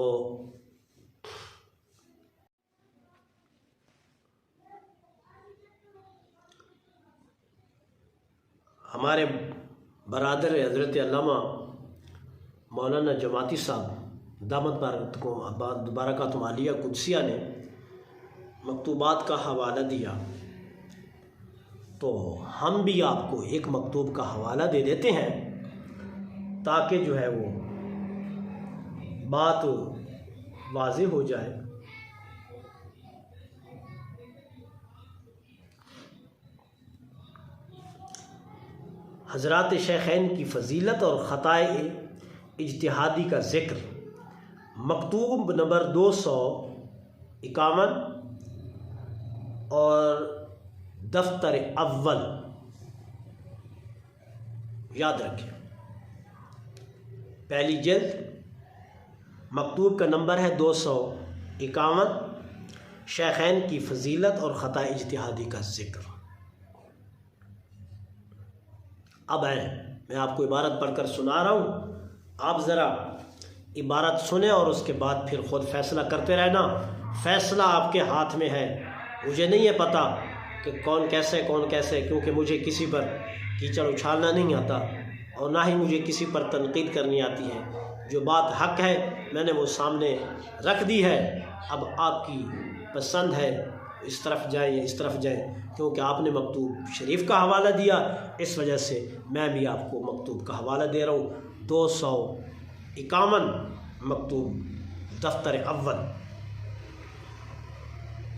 ہمارے برادر حضرت علامہ مولانا جماعتی صاحب دامت برکاتہم عالیہ قدسیہ نے مکتوبات کا حوالہ دیا، تو ہم بھی آپ کو ایک مکتوب کا حوالہ دے دیتے ہیں تاکہ جو ہے وہ بات واضح ہو جائے۔ حضرات شیخین کی فضیلت اور خطائے اجتہادی کا ذکر، مکتوب نمبر 251 اور دفتر اول، یاد رکھیں پہلی جلد، مکتوب کا نمبر ہے 251، شیخین کی فضیلت اور خطائے اجتہادی کا ذکر۔ اب میں آپ کو عبارت پڑھ کر سنا رہا ہوں، آپ ذرا عبارت سنیں اور اس کے بعد پھر خود فیصلہ کرتے رہنا۔ فیصلہ آپ کے ہاتھ میں ہے، مجھے نہیں ہے پتہ کہ کون کیسے کیونکہ مجھے کسی پر کیچڑ اچھالنا نہیں آتا اور نہ ہی مجھے کسی پر تنقید کرنی آتی ہے۔ جو بات حق ہے میں نے وہ سامنے رکھ دی ہے، اب آپ کی پسند ہے اس طرف جائیں یا اس طرف جائیں، کیونکہ آپ نے مکتوب شریف کا حوالہ دیا، اس وجہ سے میں بھی آپ کو مکتوب کا حوالہ دے رہا ہوں۔ 251 مکتوب دفتر اول،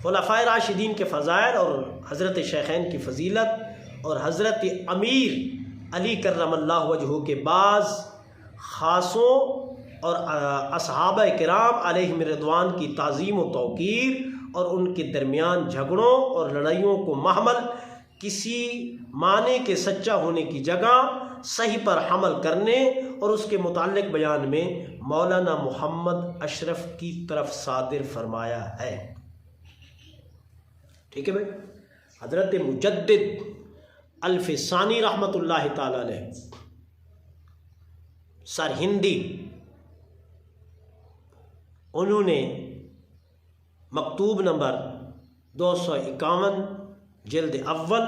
خلفائے راشدین کے فضائل اور حضرت شیخین کی فضیلت اور حضرت امیر علی کرم اللہ وجہہ کے بعض خاصوں اور اصحابہ کرام علیہم رضوان کی تعظیم و توقیر اور ان کے درمیان جھگڑوں اور لڑائیوں کو محمل کسی معنی کے سچا ہونے کی جگہ صحیح پر حمل کرنے اور اس کے متعلق بیان میں مولانا محمد اشرف کی طرف صادر فرمایا ہے۔ ٹھیک ہے بھائی؟ حضرت مجدد الف ثانی رحمۃ اللہ تعالی علیہ سرہندی، انہوں نے مکتوب نمبر 251 جلد اول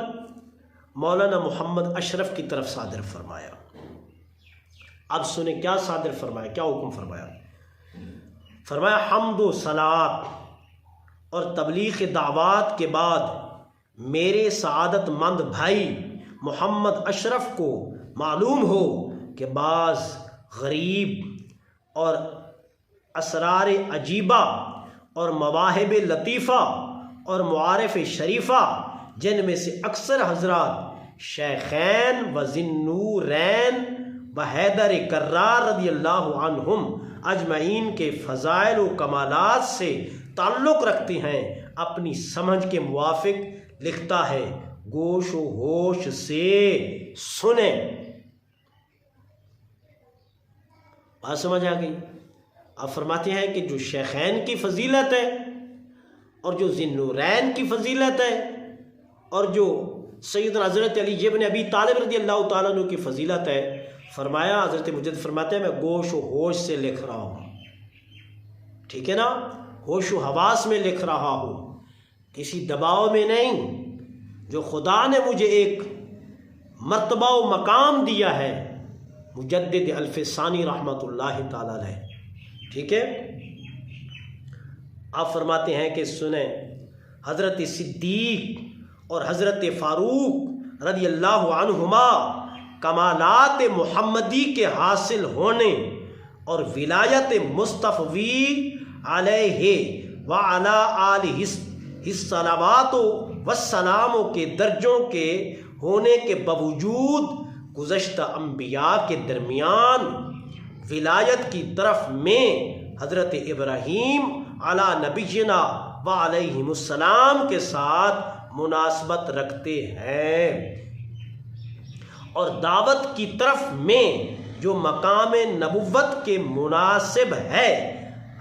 مولانا محمد اشرف کی طرف صادر فرمایا۔ اب سنیں کیا صادر فرمایا، کیا حکم فرمایا۔ فرمایا حمد و صلوات اور تبلیغ دعوات کے بعد میرے سعادت مند بھائی محمد اشرف کو معلوم ہو کہ بعض غریب اور اسرار عجیبہ اور مواہب لطیفہ اور معارف شریفہ، جن میں سے اکثر حضرات شیخین و ذی-النورین و حیدر کرار رضی اللہ عنہم اجمعین کے فضائل و کمالات سے تعلق رکھتے ہیں، اپنی سمجھ کے موافق لکھتا ہے، گوش و ہوش سے سنیں۔ بات سمجھ آ گئی؟ آپ فرماتے ہیں کہ جو شیخین کی فضیلت ہے اور جو ذی-النورین کی فضیلت ہے اور جو سیدنا حضرت علی ابن ابی طالب رضی اللہ تعالیٰ عنہ کی فضیلت ہے، فرمایا حضرت مجدد فرماتے ہیں میں گوش و ہوش سے لکھ رہا ہوں، ٹھیک ہے نا، ہوش و حواس میں لکھ رہا ہوں، کسی دباؤ میں نہیں۔ جو خدا نے مجھے ایک مرتبہ و مقام دیا ہے، مجدد الف ثانی رحمۃ اللہ تعالی علیہ، ٹھیک ہے۔ آپ فرماتے ہیں کہ سنیں، حضرت صدیق اور حضرت فاروق رضی اللہ عنہما کمالات محمدی کے حاصل ہونے اور ولایت مصطفی علیہ وعلی آلہ الصلوات والسلام کے درجوں کے ہونے کے باوجود گزشتہ انبیاء کے درمیان ولایت کی طرف میں حضرت ابراہیم علی نبینا و علیہم السلام کے ساتھ مناسبت رکھتے ہیں، اور دعوت کی طرف میں جو مقام نبوت کے مناسب ہے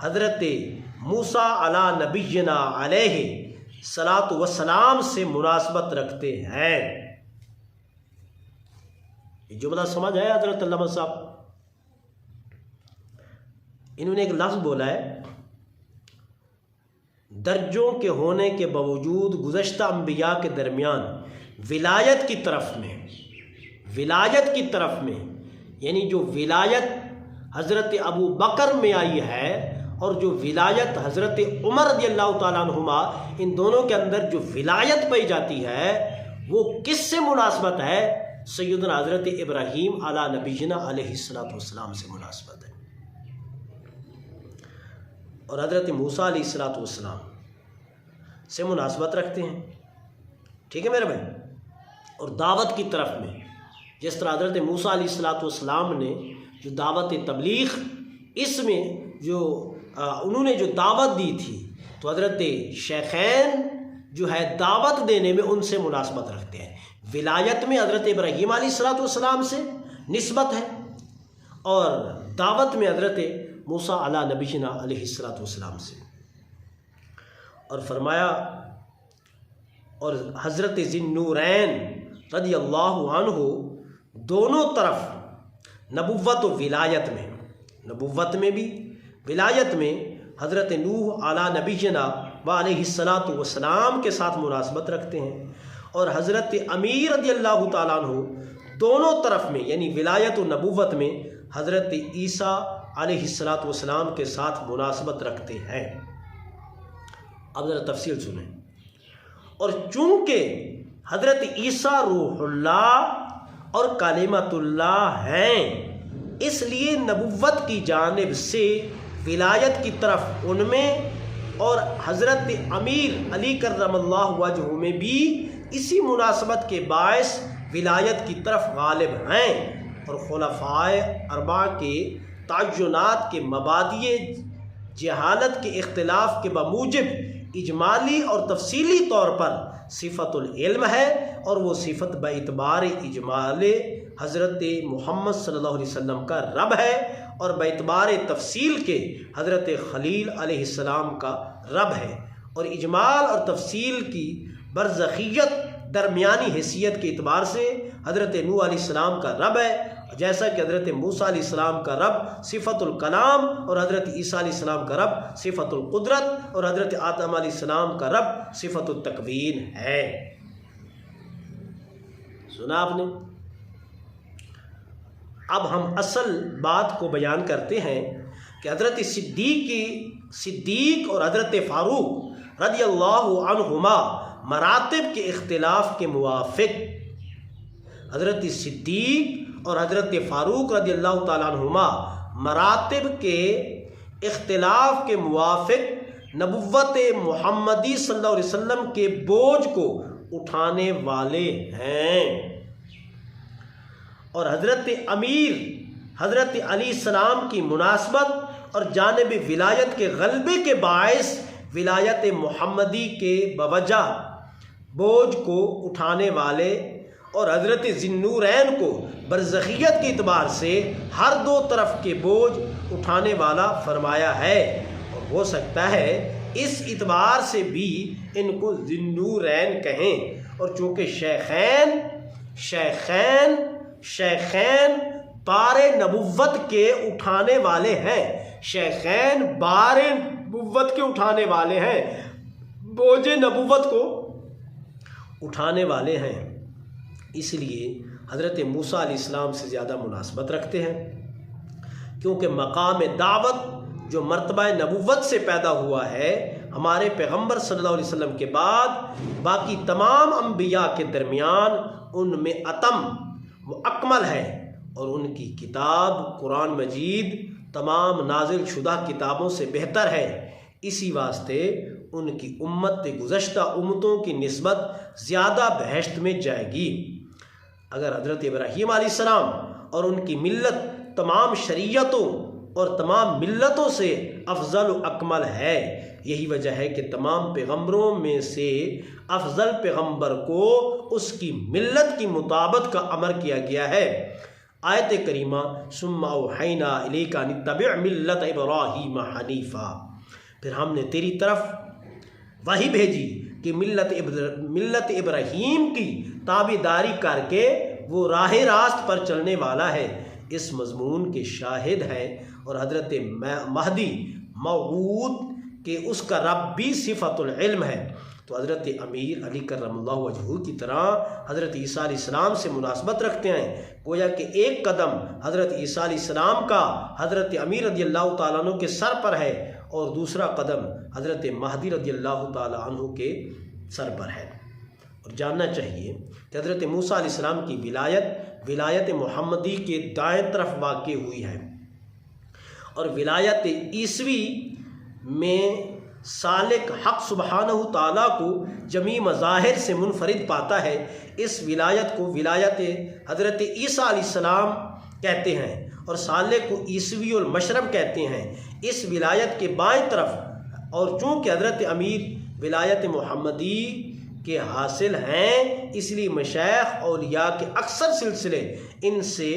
حضرت موسیٰ علی نبینا علیہ الصلاۃ والسلام سے مناسبت رکھتے ہیں۔ یہ جملہ سمجھ آیا حضرت علامہ صاحب؟ انہوں نے ایک لفظ بولا ہے، درجوں کے ہونے کے باوجود گزشتہ انبیاء کے درمیان ولایت کی طرف میں یعنی جو ولایت حضرت ابو بکر میں آئی ہے اور جو ولایت حضرت عمر رضی اللہ تعالیٰ عنہما، ان دونوں کے اندر جو ولایت پائی جاتی ہے وہ کس سے مناسبت ہے؟ سیدنا حضرت ابراہیم علی نبینا علیہ الصلوۃ والسلام سے مناسبت ہے، اور حضرت موسیٰ علیہ الصلوۃ والسلام سے مناسبت رکھتے ہیں۔ ٹھیک ہے میرے بھائی؟ اور دعوت کی طرف میں جس طرح حضرت موسیٰ علیہ الصلوۃ والسلام نے جو دعوت تبلیغ، اس میں جو انہوں نے جو دعوت دی تھی، تو حضرت شیخین جو ہے دعوت دینے میں ان سے مناسبت رکھتے ہیں۔ ولایت میں حضرت ابراہیم علیہ الصلوۃ والسلام سے نسبت ہے، اور دعوت میں حضرت موسیٰ علی نبینا علیہ الصلوۃ والسلام سے۔ اور فرمایا، اور حضرت ذی النورین رضی اللہ عنہ دونوں طرف نبوت و ولایت میں، نبوت میں بھی ولایت میں حضرت نوح علی نبینا و علیہ الصلوۃ والسلام کے ساتھ مناسبت رکھتے ہیں، اور حضرت امیر رضی اللہ تعالیٰ عنہ دونوں طرف میں یعنی ولایت و نبوت میں حضرت عیسیٰ علیہ الصلوۃ والسلام کے ساتھ مناسبت رکھتے ہیں۔ اب ذرا تفصیل سنیں۔ اور چونکہ حضرت عیسیٰ روح اللہ اور کلمۃ اللہ ہیں، اس لیے نبوت کی جانب سے ولایت کی طرف ان میں، اور حضرت امیر علی کرم اللہ وجہہ میں بھی اسی مناسبت کے باعث ولایت کی طرف غالب ہیں، اور خلفائے اربعہ کے تعینات کے مبادئ جہالت کے اختلاف کے بموجب اجمالی اور تفصیلی طور پر صفت العلم ہے، اور وہ صفت باعتبار اجمال حضرت محمد صلی اللہ علیہ وسلم کا رب ہے، اور باعتبار تفصیل کے حضرت خلیل علیہ السلام کا رب ہے، اور اجمال اور تفصیل کی برزخیت درمیانی حیثیت کے اعتبار سے حضرت نوح علیہ السلام کا رب ہے، جیسا کہ حضرت موسیٰ علیہ السلام کا رب صفت الکلام، اور حضرت عیسیٰ علیہ السلام کا رب صفت القدرت، اور حضرت آدم علیہ السلام کا رب صفت التکوین ہے۔ سنا آپ نے؟ اب ہم اصل بات کو بیان کرتے ہیں کہ حضرت صدیق اور حضرت فاروق رضی اللہ عنہما مراتب کے اختلاف کے موافق، حضرت صدیق اور حضرت فاروق رضی اللہ تعالیٰ عنہما مراتب کے اختلاف کے موافق نبوت محمدی صلی اللہ علیہ وسلم کے بوجھ کو اٹھانے والے ہیں، اور حضرت امیر حضرت علیہ السلام کی مناسبت اور جانب ولایت کے غلبے کے باعث ولایت محمدی کے بوجہ بوجھ کو اٹھانے والے، اور حضرت ذی النورین کو برزخیت کے اعتبار سے ہر دو طرف کے بوجھ اٹھانے والا فرمایا ہے، اور ہو سکتا ہے اس اعتبار سے بھی ان کو ذی النورین کہیں، اور چونکہ شیخین بار نبوت کے اٹھانے والے ہیں، شیخین بار نبوت کے اٹھانے والے ہیں، بوجھ نبوت کو اٹھانے والے ہیں، اس لیے حضرت موسیٰ علیہ السلام سے زیادہ مناسبت رکھتے ہیں، کیونکہ مقام دعوت جو مرتبہ نبوت سے پیدا ہوا ہے ہمارے پیغمبر صلی اللہ علیہ وسلم کے بعد باقی تمام انبیاء کے درمیان ان میں اتم و اکمل ہے، اور ان کی کتاب قرآن مجید تمام نازل شدہ کتابوں سے بہتر ہے، اسی واسطے ان کی امت گزشتہ امتوں کی نسبت زیادہ بہشت میں جائے گی۔ اگر حضرت ابراہیم علیہ السلام اور ان کی ملت تمام شریعتوں اور تمام ملتوں سے افضل و اکمل ہے۔ یہی وجہ ہے کہ تمام پیغمبروں میں سے افضل پیغمبر کو اس کی ملت کی مطابقت کا امر کیا گیا ہے۔ آیت کریمہ ثم اوحینا الیک ان اتبع ملت ابراہیم حنیفا، پھر ہم نے تیری طرف وحی بھیجی کہ ملت ابراہیم کی تابعداری کر کے وہ راہ راست پر چلنے والا ہے۔ اس مضمون کے شاہد ہیں اور حضرت مہدی موعود کہ اس کا رب بھی صفت العلم ہے، تو حضرت امیر علی کرم اللہ وجہہ کی طرح حضرت عیسیٰ علیہ السلام سے مناسبت رکھتے ہیں۔ گویا کہ ایک قدم حضرت عیسیٰ علیہ السلام کا حضرت امیر رضی اللہ تعالیٰ عنہ کے سر پر ہے اور دوسرا قدم حضرت مہدی رضی اللہ تعالیٰ عنہ کے سر پر ہے۔ اور جاننا چاہیے کہ حضرت موسیٰ علیہ السلام کی ولایت محمدی کے دائیں طرف واقع ہوئی ہے، اور ولایت عیسوی میں سالک حق سبحانہ تعالیٰ کو جمیع مظاہر سے منفرد پاتا ہے۔ اس ولایت کو ولایت حضرت عیسیٰ علیہ السلام کہتے ہیں اور سالک کو عیسوی المشرب کہتے ہیں۔ اس ولایت کے بائیں طرف، اور چونکہ حضرت امیر ولایت محمدی کے حاصل ہیں، اس لیے مشائخ اولیاء کے اکثر سلسلے ان سے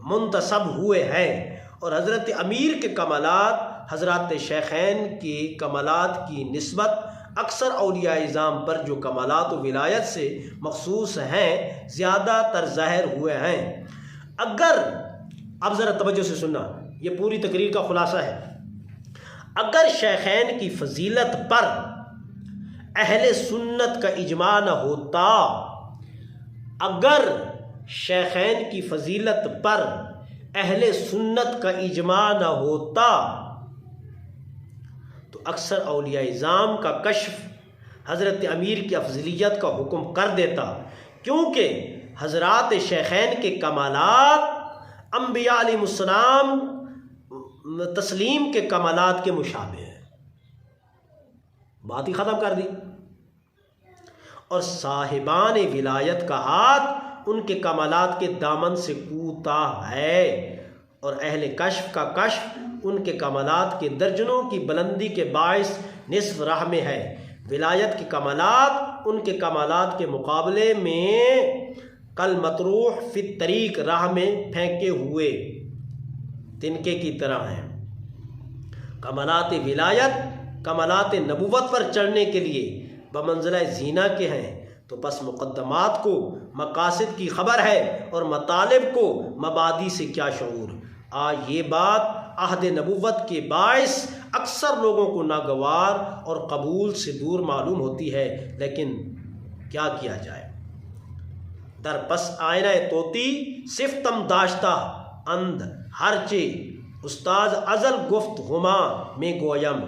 منتسب ہوئے ہیں، اور حضرت امیر کے کمالات حضرات شیخین کی کمالات کی نسبت اکثر اولیاء اعظام پر جو کمالات و ولایت سے مخصوص ہیں زیادہ تر ظاہر ہوئے ہیں۔ اگر اب ذرا توجہ سے سننا، یہ پوری تقریر کا خلاصہ ہے، اگر شیخین کی فضیلت پر اہل سنت کا اجماع نہ ہوتا، اگر شیخین کی فضیلت پر اہل سنت کا اجماع نہ ہوتا تو اکثر اولیاء اعظام کا کشف حضرت امیر کی افضلیت کا حکم کر دیتا، کیونکہ حضرات شیخین کے کمالات انبیاء علیہ السلام تسلیم کے کمالات کے مشابہ ہیں۔ بات ہی ختم کر دی۔ اور صاحبان ولایت کا ہاتھ ان کے کمالات کے دامن سے کوتا ہے، اور اہل کشف کا کشف ان کے کمالات کے درجنوں کی بلندی کے باعث نصف راہ میں ہے۔ ولایت کے کمالات ان کے کمالات کے مقابلے میں کل مطروح فی الطریق راہ میں پھینکے ہوئے تنکے کی طرح ہیں۔ کمالات ولایت کمالات نبوت پر چڑھنے کے لیے بمنزلہ زینہ کے ہیں، تو پس مقدمات کو مقاصد کی خبر ہے اور مطالب کو مبادی سے کیا شعور۔ یہ بات عہد نبوت کے باعث اکثر لوگوں کو ناگوار اور قبول سے دور معلوم ہوتی ہے، لیکن کیا کیا جائے۔ در پس آئینہ توتی صفتم داشتہ اند ہرچے استاذ ازل گفت ہما میں گویم،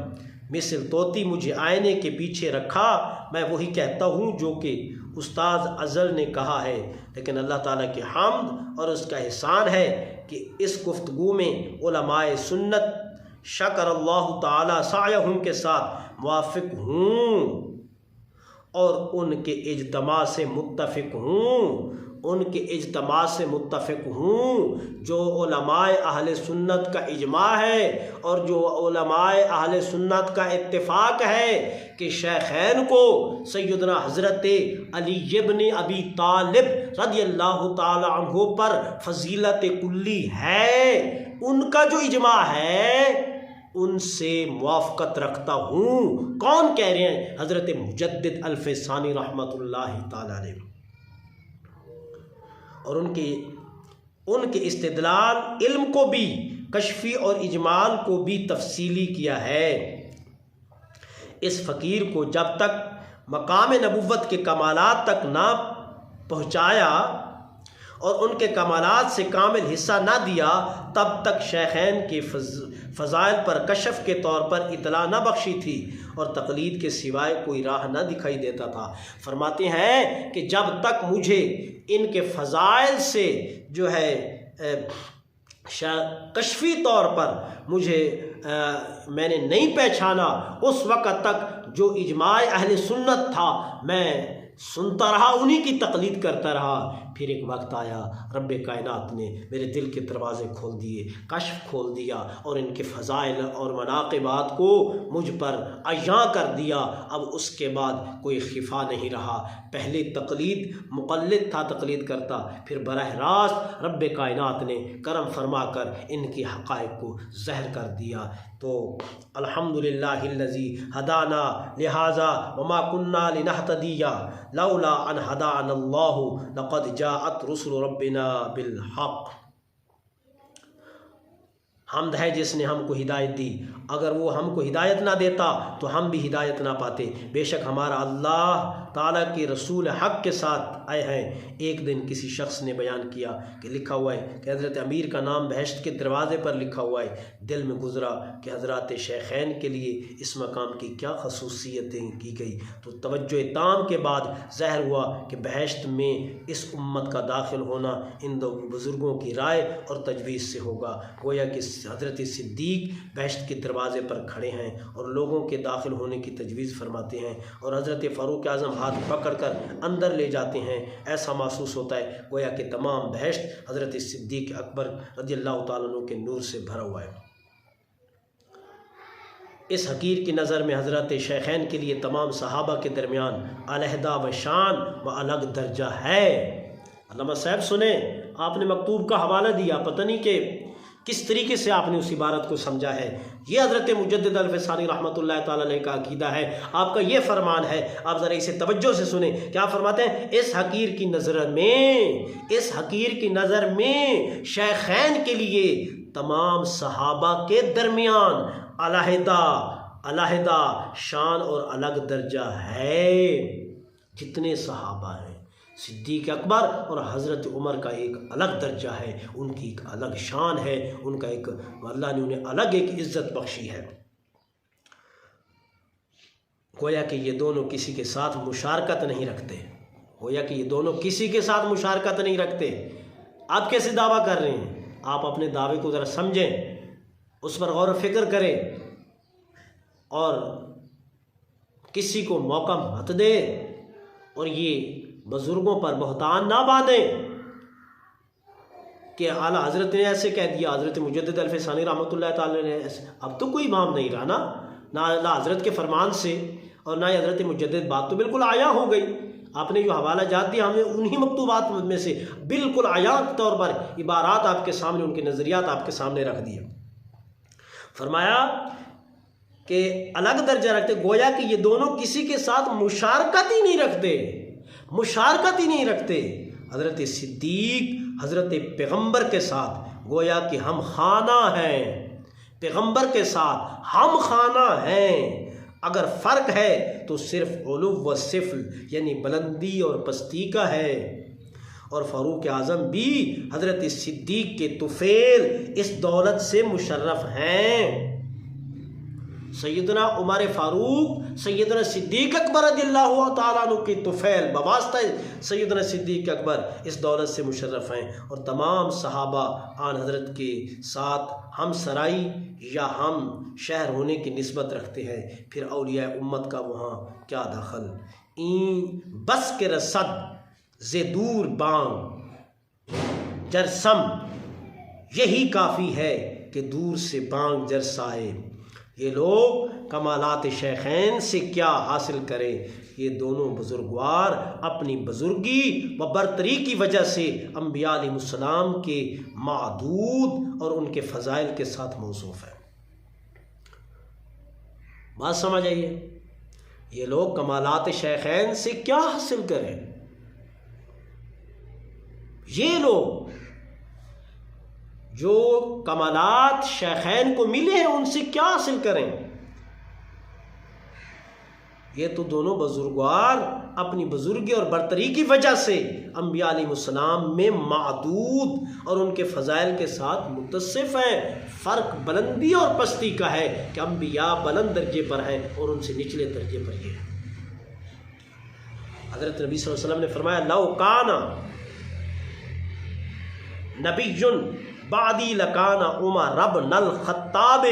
مثل طوطی مجھے آئینے کے پیچھے رکھا، میں وہی کہتا ہوں جو کہ استاذ ازل نے کہا ہے۔ لیکن اللہ تعالیٰ کی حمد اور اس کا احسان ہے کہ اس گفتگو میں علماء سنت شکر اللہ تعالیٰ سعیہم کے ساتھ موافق ہوں اور ان کے اجتماع سے متفق ہوں، جو علماء اہل سنت کا اجماع ہے اور جو علماء اہل سنت کا اتفاق ہے کہ شیخین کو سیدنا حضرت علی ابن ابی طالب رضی اللہ تعالی عنہ پر فضیلت کلی ہے، ان کا جو اجماع ہے ان سے موافقت رکھتا ہوں۔ کون کہہ رہے ہیں؟ حضرت مجدد الف ثانی رحمۃ اللہ تعالی علیہ، اور ان کے استدلال علم کو بھی کشفی اور اجمال کو بھی تفصیلی کیا ہے۔ اس فقیر کو جب تک مقام نبوت کے کمالات تک نہ پہنچایا اور ان کے کمالات سے کامل حصہ نہ دیا، تب تک شیخین کے فضائل پر کشف کے طور پر اطلاع نہ بخشی تھی اور تقلید کے سوائے کوئی راہ نہ دکھائی دیتا تھا۔ فرماتے ہیں کہ جب تک مجھے ان کے فضائل سے جو ہے کشفی طور پر میں نے نہیں پہچانا، اس وقت تک جو اجماع اہل سنت تھا میں سنتا رہا، انہی کی تقلید کرتا رہا۔ پھر ایک وقت آیا رب کائنات نے میرے دل کے دروازے کھول دیے، کشف کھول دیا اور ان کے فضائل اور مناقبات کو مجھ پر عیاں کر دیا۔ اب اس کے بعد کوئی خفا نہیں رہا۔ پہلے تقلید مقلد تھا، تقلید کرتا، پھر براہ راست رب کائنات نے کرم فرما کر ان کی حقائق کو ظاہر کر دیا۔ تو الحمدللہ الذی ہدانا لہذا وما کننا لنہتدی لولا ان ہدانا اللہ لقد جاءت رسل ربنا بالحق۔ حمد ہے جس نے ہم کو ہدایت دی، اگر وہ ہم کو ہدایت نہ دیتا تو ہم بھی ہدایت نہ پاتے۔ بے شک ہمارا اللہ تعالیٰ کے رسول حق کے ساتھ آئے ہیں۔ ایک دن کسی شخص نے بیان کیا کہ لکھا ہوا ہے کہ حضرت امیر کا نام بہشت کے دروازے پر لکھا ہوا ہے۔ دل میں گزرا کہ حضرات شیخین کے لیے اس مقام کی کیا خصوصیتیں کی گئی، تو توجہ تام کے بعد ظاہر ہوا کہ بہشت میں اس امت کا داخل ہونا ان دو بزرگوں کی رائے اور تجویز سے ہوگا۔ گویا کہ حضرت صدیق بہشت کے دروازے پر کھڑے ہیں اور لوگوں کے داخل ہونے کی تجویز فرماتے ہیں، اور حضرت فاروق اعظم ہاتھ پکڑ کر اندر لے جاتے ہیں۔ ایسا محسوس ہوتا ہے گویا کہ تمام بہشت حضرت صدیق اکبر رضی اللہ تعالیٰ عنہ کے نور سے بھرا ہوا ہے۔ اس حقیر کی نظر میں حضرت شیخین کے لیے تمام صحابہ کے درمیان علیحدہ و شان و الگ درجہ ہے۔ علامہ صاحب سنیں، آپ نے مکتوب کا حوالہ دیا، پتہ نہیں کہ کس طریقے سے آپ نے اس عبارت کو سمجھا ہے۔ یہ حضرت مجدد الفسانی رحمۃ اللہ تعالیٰ علیہ کا عقیدہ ہے، آپ کا یہ فرمان ہے۔ آپ ذرا اسے توجہ سے سنیں، کیا فرماتے ہیں؟ اس حقیر کی نظر میں شیخین کے لیے تمام صحابہ کے درمیان علیحدہ شان اور الگ درجہ ہے۔ جتنے صحابہ ہیں، صدیق اکبر اور حضرت عمر کا ایک الگ درجہ ہے، ان کی ایک الگ شان ہے، ان کا ایک اللہ نے انہیں الگ ایک عزت بخشی ہے۔ گویا کہ یہ دونوں کسی کے ساتھ مشارکت نہیں رکھتے۔ آپ کیسے دعویٰ کر رہے ہیں؟ آپ اپنے دعوے کو ذرا سمجھیں، اس پر غور و فکر کریں اور کسی کو موقع مت دیں، اور یہ بزرگوں پر بہتان نہ باندھیں کہ اعلیٰ حضرت نے ایسے کہہ دیا، حضرت مجدد الفسانی رحمۃ اللہ تعالی نے ایسے۔ اب تو کوئی امام نہیں رہا نا، نہ اعلیٰ حضرت کے فرمان سے اور نہ حضرت مجدد، بات تو بالکل عیاں ہو گئی۔ آپ نے جو حوالہ جات دیا، ہمیں انہی مکتوبات میں سے بالکل عیاں طور پر عبارات آپ کے سامنے، ان کے نظریات آپ کے سامنے رکھ دیے۔ فرمایا کہ الگ درجہ رکھتے، گویا کہ یہ دونوں کسی کے ساتھ مشارکت ہی نہیں رکھتے۔ حضرت صدیق حضرت پیغمبر کے ساتھ گویا کہ ہم خانہ ہیں، پیغمبر کے ساتھ ہم خانہ ہیں۔ اگر فرق ہے تو صرف علو و سفل یعنی بلندی اور پستی کا ہے، اور فاروق اعظم بھی حضرت صدیق کے طفیل اس دولت سے مشرف ہیں۔ سیدنا عمر فاروق سیدنا صدیق اکبر رضی اللہ تعالیٰ عنہ کی طفیل بواسطہ سیدنا صدیق اکبر اس دولت سے مشرف ہیں، اور تمام صحابہ آن حضرت کے ساتھ ہم سرائی یا ہم شہر ہونے کی نسبت رکھتے ہیں۔ پھر اولیاء امت کا وہاں کیا دخل؟ بس کے رسد ز دور بانگ جرسم، یہی کافی ہے کہ دور سے بانگ جرسائے۔ یہ لوگ کمالات شیخین سے کیا حاصل کریں؟ یہ دونوں بزرگوار اپنی بزرگی و برتری کی وجہ سے انبیاء علیہ السلام کے معدود اور ان کے فضائل کے ساتھ موصوف ہیں۔ بات سمجھ آئیے؟ یہ لوگ کمالات شیخین سے کیا حاصل کریں؟ یہ لوگ جو کمالات شیخین کو ملے ہیں ان سے کیا حاصل کریں؟ یہ تو دونوں بزرگوار اپنی بزرگی اور برتری کی وجہ سے انبیاء علیہ السلام میں معدود اور ان کے فضائل کے ساتھ متصف ہیں۔ فرق بلندی اور پستی کا ہے کہ انبیاء بلند درجے پر ہیں اور ان سے نچلے درجے پر یہ ہے۔ حضرت نبی صلی اللہ علیہ وسلم نے فرمایا لو کانا نبی بعدی لکان عمر بن الخطاب،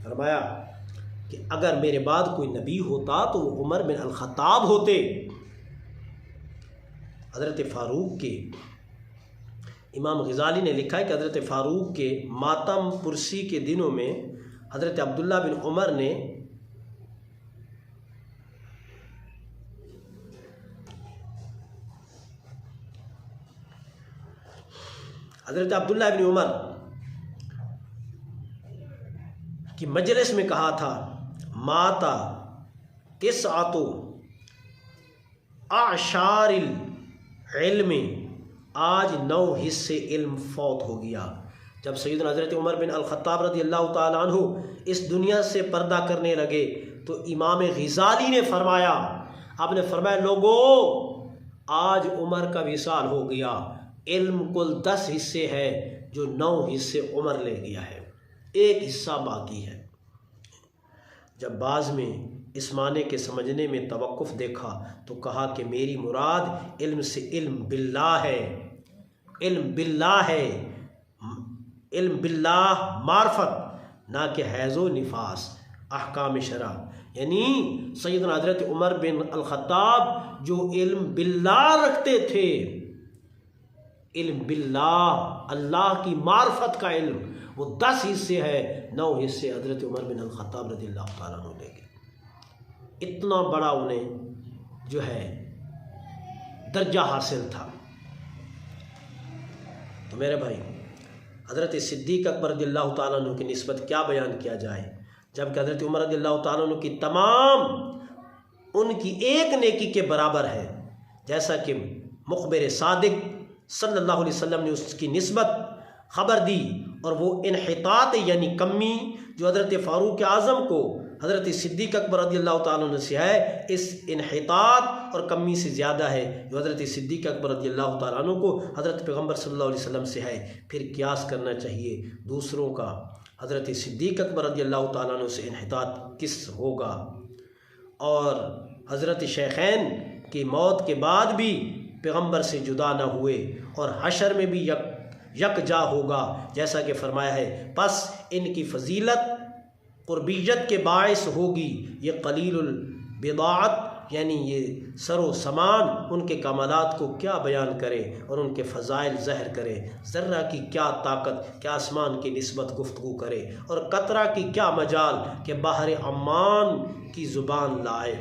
فرمایا کہ اگر میرے بعد کوئی نبی ہوتا تو وہ عمر بن الخطاب ہوتے۔ حضرت فاروق کے، امام غزالی نے لکھا ہے کہ حضرت فاروق کے ماتم پرسی کے دنوں میں حضرت عبداللہ بن عمر نے کی مجلس میں کہا تھا ماتا تسعۃ اعشار العلم، آج 9 حصے علم فوت ہو گیا۔ جب سیدنا حضرت عمر بن الخطاب رضی اللہ تعالیٰ عنہ اس دنیا سے پردہ کرنے لگے تو امام غزالی نے فرمایا، آپ نے فرمایا لوگو آج عمر کا وصال ہو گیا، علم کل 10 حصے ہے جو 9 حصے عمر لے گیا ہے، 1 حصہ باقی ہے۔ جب بعض میں اس معنی کے سمجھنے میں توقف دیکھا تو کہا کہ میری مراد علم سے علم باللہ ہے، علم باللہ ہے، علم باللہ معرفت، نہ کہ حیض و نفاس، احکام شرع۔ یعنی سیدنا حضرت عمر بن الخطاب جو علم باللہ رکھتے تھے، علم باللہ، اللہ کی معرفت کا علم، وہ 10 حصے ہے، 9 حصے حضرت عمر بن الخطاب رضی اللہ تعالیٰ عنہ لے گئے۔ اتنا بڑا انہیں جو ہے درجہ حاصل تھا۔ تو میرے بھائی حضرت صدیق اکبر رضی اللہ تعالیٰ عنہ کی نسبت کیا بیان کیا جائے، جبکہ حضرت عمر رضی اللہ تعالیٰ عنہ کی تمام ان کی ایک نیکی کے برابر ہے، جیسا کہ مخبر صادق صلی اللہ علیہ وسلم نے اس کی نسبت خبر دی، اور وہ انحطاط یعنی کمی جو حضرت فاروق اعظم کو حضرت صدیق اکبر رضی اللہ تعالیٰ عنہ سے ہے، اس انحطاط اور کمی سے زیادہ ہے جو حضرت صدیق اکبر رضی اللہ تعالیٰ عنہ کو حضرت پیغمبر صلی اللہ علیہ وسلم سے ہے۔ پھر قیاس کرنا چاہیے دوسروں کا، حضرت صدیق اکبر رضی اللہ تعالیٰ عنہ سے انحطاط کس ہوگا، اور حضرت شیخین کی موت کے بعد بھی پیغمبر سے جدا نہ ہوئے اور حشر میں بھی یکجا ہوگا، جیسا کہ فرمایا ہے پس ان کی فضیلت قربیت کے باعث ہوگی، یہ قلیل البضاعت یعنی یہ سر و سامان ان کے کمالات کو کیا بیان کرے اور ان کے فضائل ظاہر کرے، ذرہ کی کیا طاقت کہ آسمان کی نسبت گفتگو کرے، اور قطرہ کی کیا مجال کہ بحر عمان کی زبان لائے۔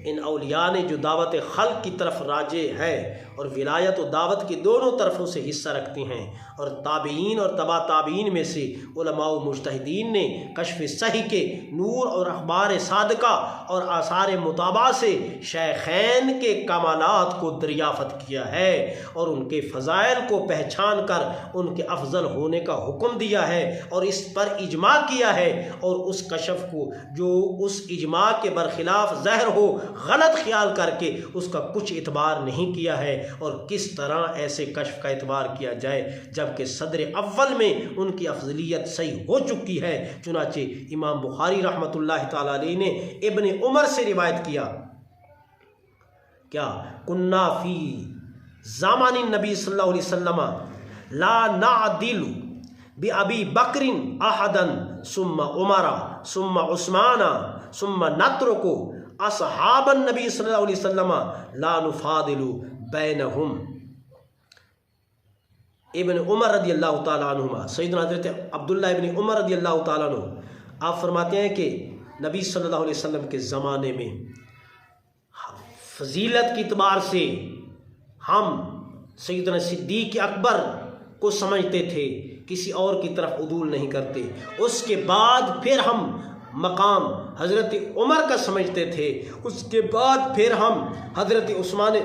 ان اولیاء نے جو دعوت خلق کی طرف راجع ہے اور ولایت و دعوت کی دونوں طرفوں سے حصہ رکھتی ہیں، اور تابعین اور تبع تابعین میں سے علماء و مجتہدین نے کشف صحیح کے نور اور اخبار صادقہ اور آثار متابعہ سے شیخین کے کمالات کو دریافت کیا ہے، اور ان کے فضائل کو پہچان کر ان کے افضل ہونے کا حکم دیا ہے، اور اس پر اجماع کیا ہے، اور اس کشف کو جو اس اجماع کے برخلاف ظاہر ہو غلط خیال کر کے اس کا کچھ اعتبار نہیں کیا ہے، اور کس طرح ایسے کشف کا اعتبار کیا جائے جبکہ صدر اول میں ان کی افضلیت صحیح ہو چکی ہے۔ چنانچہ امام بخاری رحمۃ اللہ تعالی علیہ نے ابن عمر سے روایت کیا، کیا کنا فی زمان النبی صلی اللہ علیہ وسلم لا نعدل بأبی بکر احدا ثم عمر ثم عثمان ثم نترک اصحاب النبی صلی اللہ علیہ وسلم لا نفاضل بینہم۔ ابن عمر رضی اللہ تعالیٰ عنہما، سیدنا حضرت عبداللہ ابن عمر رضی اللہ تعالیٰ عنہ، آپ فرماتے ہیں کہ نبی صلی اللہ علیہ وسلم کے زمانے میں فضیلت کے اعتبار سے ہم سیدنا صدیق اکبر کو سمجھتے تھے، کسی اور کی طرف عدول نہیں کرتے، اس کے بعد پھر ہم مقام حضرت عمر کا سمجھتے تھے، اس کے بعد پھر ہم حضرت عثمان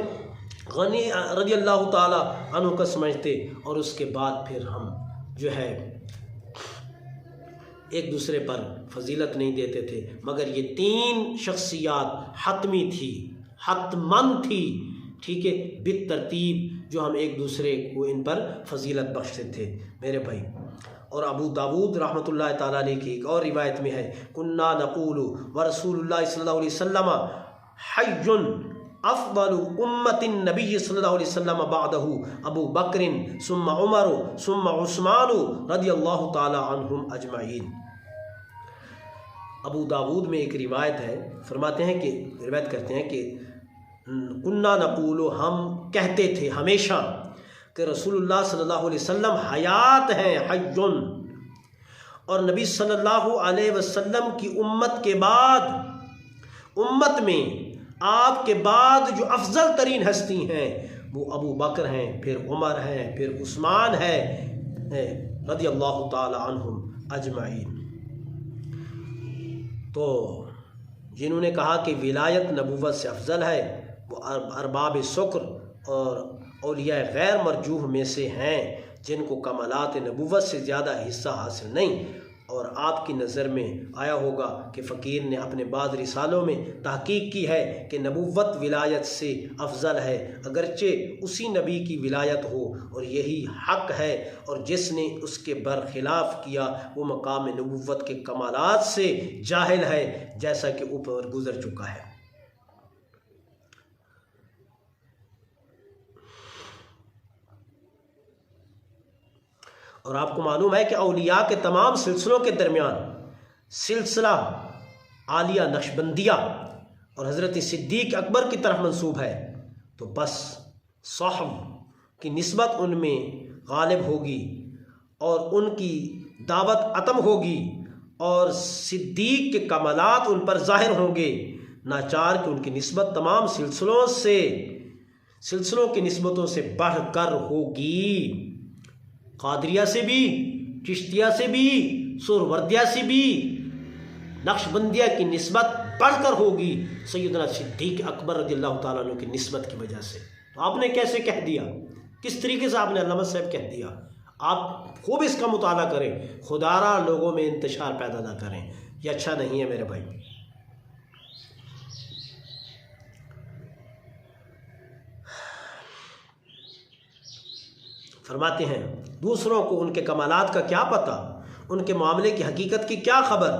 غنی رضی اللہ تعالی عنہ کا سمجھتے، اور اس کے بعد پھر ہم جو ہے ایک دوسرے پر فضیلت نہیں دیتے تھے، مگر یہ 3 شخصیات حتمی تھی، حتمن تھی، ٹھیک ہے، بالترتیب جو ہم ایک دوسرے کو ان پر فضیلت بخشتے تھے میرے بھائی۔ اور ابو داود رحمۃ اللہ تعالیٰ علیہ کی ایک اور روایت میں ہے، کنا نقول ورسول اللہ صلی اللہ علیہ وسلم حی افضل امت النبی صلی اللہ علیہ وسلم بعدہ ابو بکر ثم عمر ثم عثمان رضی اللہ تعالی عنہم اجمعین۔ ابو داود میں ایک روایت ہے، فرماتے ہیں کہ روایت کرتے ہیں کہ کننا نقول، ہم کہتے تھے ہمیشہ کہ رسول اللہ صلی اللہ علیہ وسلم حیات ہیں، حیٌ، اور نبی صلی اللہ علیہ وسلم کی امت کے بعد، امت میں آپ کے بعد جو افضل ترین ہستی ہیں وہ ابو بکر ہیں، پھر عمر ہیں، پھر عثمان ہے رضی اللہ تعالی عنہم اجمعین۔ تو جنہوں نے کہا کہ ولایت نبوت سے افضل ہے وہ ارباب سکر اور اولیاء غیر مرجوح میں سے ہیں، جن کو کمالات نبوت سے زیادہ حصہ حاصل نہیں۔ اور آپ کی نظر میں آیا ہوگا کہ فقیر نے اپنے بعض رسالوں میں تحقیق کی ہے کہ نبوت ولایت سے افضل ہے، اگرچہ اسی نبی کی ولایت ہو، اور یہی حق ہے، اور جس نے اس کے برخلاف کیا وہ مقام نبوت کے کمالات سے جاہل ہے، جیسا کہ اوپر گزر چکا ہے۔ اور آپ کو معلوم ہے کہ اولیاء کے تمام سلسلوں کے درمیان سلسلہ عالیہ نقشبندیہ اور حضرت صدیق اکبر کی طرف منسوب ہے، تو بس صحب کی نسبت ان میں غالب ہوگی اور ان کی دعوت عتم ہوگی، اور صدیق کے کمالات ان پر ظاہر ہوں گے، ناچار کہ ان کی نسبت تمام سلسلوں کی نسبتوں سے بڑھ کر ہوگی۔ قادریہ سے بھی، چشتیہ سے بھی، سہروردیہ سے بھی نقشبندیہ کی نسبت بڑھ کر ہوگی سیدنا صدیق اکبر رضی اللہ تعالیٰ عنہ کی نسبت کی وجہ سے۔ تو آپ نے کیسے کہہ دیا، کس طریقے سے آپ نے علامہ صاحب کہہ دیا؟ آپ خوب اس کا مطالعہ کریں، خدا را لوگوں میں انتشار پیدا نہ کریں، یہ اچھا نہیں ہے میرے بھائی۔ فرماتے ہیں دوسروں کو ان کے کمالات کا کیا پتہ، ان کے معاملے کی حقیقت کی کیا خبر؟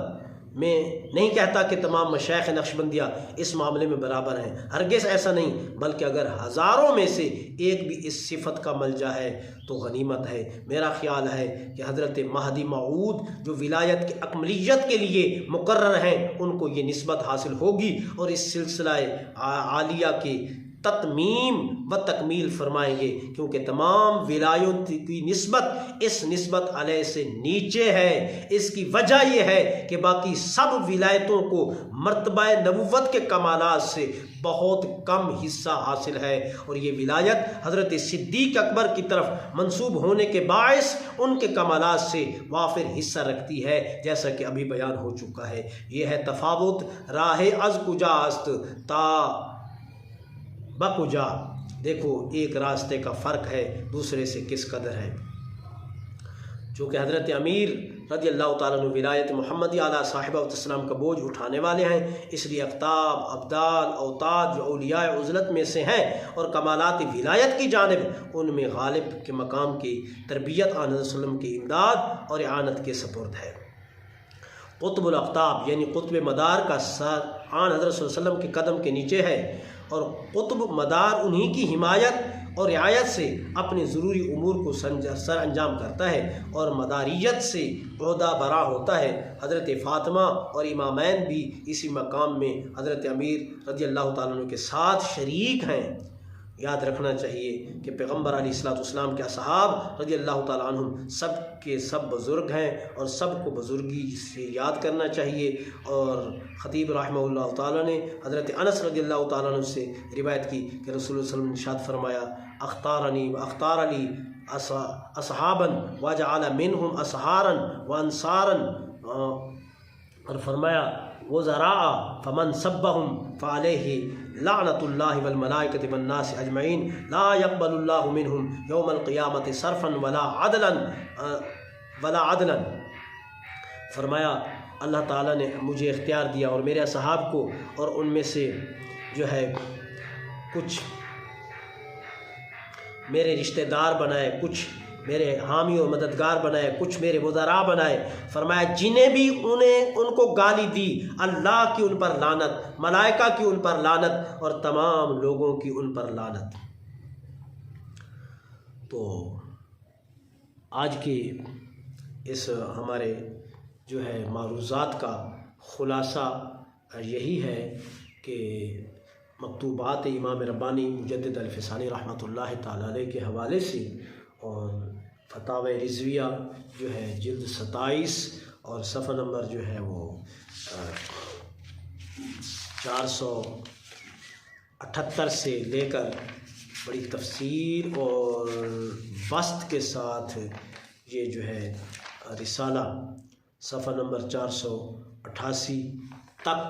میں نہیں کہتا کہ تمام مشائخ نقشبندیہ اس معاملے میں برابر ہیں، ہرگز ایسا نہیں، بلکہ اگر ہزاروں میں سے ایک بھی اس صفت کا ملجا ہے تو غنیمت ہے۔ میرا خیال ہے کہ حضرت مہدی موعود جو ولایت کی اکملیت کے لیے مقرر ہیں، ان کو یہ نسبت حاصل ہوگی، اور اس سلسلہ عالیہ کے تتمیم و تکمیل فرمائیں گے، کیونکہ تمام ولایت کی نسبت اس نسبت علیہ سے نیچے ہے۔ اس کی وجہ یہ ہے کہ باقی سب ولایتوں کو مرتبہ نبوت کے کمالات سے بہت کم حصہ حاصل ہے، اور یہ ولایت حضرت صدیق اکبر کی طرف منسوب ہونے کے باعث ان کے کمالات سے وافر حصہ رکھتی ہے، جیسا کہ ابھی بیان ہو چکا ہے۔ یہ ہے تفاوت راہ از کجا است تا بکجا، دیکھو ایک راستے کا فرق ہے دوسرے سے کس قدر ہے۔ چونکہ حضرت امیر رضی اللہ تعالیٰ عنہ ولایت محمدی علیہ صاحبہ السلام کا بوجھ اٹھانے والے ہیں، اس لیے اقطاب، ابدال، اوتاد جو اولیاء عزلت میں سے ہیں اور کمالات ولایت کی جانب ان میں غالب کے مقام کی تربیت آن حضرت صلی اللہ علیہ وسلم کی امداد اور اعانت کے سپرد ہے۔ قطب الاقطاب یعنی قطب مدار کا سر آن حضرت صلی اللہ علیہ وسلم کے قدم کے نیچے ہے، اور قطب مدار انہی کی حمایت اور رعایت سے اپنے ضروری امور کو سر انجام کرتا ہے اور مداریت سے عہدہ برا ہوتا ہے۔ حضرت فاطمہ اور امامین بھی اسی مقام میں حضرت امیر رضی اللہ تعالیٰ عنہ کے ساتھ شریک ہیں۔ یاد رکھنا چاہیے کہ پیغمبر علیہ الصلوۃ والسلام کے اصحاب رضی اللہ تعالیٰ عنہم سب کے سب بزرگ ہیں، اور سب کو بزرگی سے یاد کرنا چاہیے۔ اور خطیب رحمہ اللہ تعالیٰ نے حضرت انس رضی اللہ تعالیٰ عنہ سے روایت کی کہ رسول اللہ صلی اللہ علیہ وسلم نے ارشاد فرمایا، اختارنی و اختار علی اصحابا وجعل منہم اصحارا وانصارا، اور فرمایا وزراء فمن سبهم فعليه لعنت اللہ والملائکۃ والناس اجمعین لا يقبل اللہ منہم یوم القیامۃ صرفا ولا عدلا۔ فرمایا اللہ تعالیٰ نے مجھے اختیار دیا اور میرے اصحاب کو، اور ان میں سے جو ہے کچھ میرے رشتہ دار بنائے، کچھ میرے حامی و مددگار بنائے، کچھ میرے وزراء بنائے۔ فرمایا جنہیں بھی ان کو گالی دی، اللہ کی ان پر لعنت، ملائکہ کی ان پر لعنت، اور تمام لوگوں کی ان پر لعنت۔ تو آج کی اس ہمارے جو ہے معروضات کا خلاصہ یہی ہے کہ مکتوبات امام ربانی مجدد الفسانی رحمۃ اللہ تعالی علیہ کے حوالے سے، اور فتاوی رضویہ جو ہے جلد 27 اور صفحہ نمبر جو ہے وہ 478 سے لے کر بڑی تفصیل اور بسط کے ساتھ یہ جو ہے رسالہ صفحہ نمبر 488 تک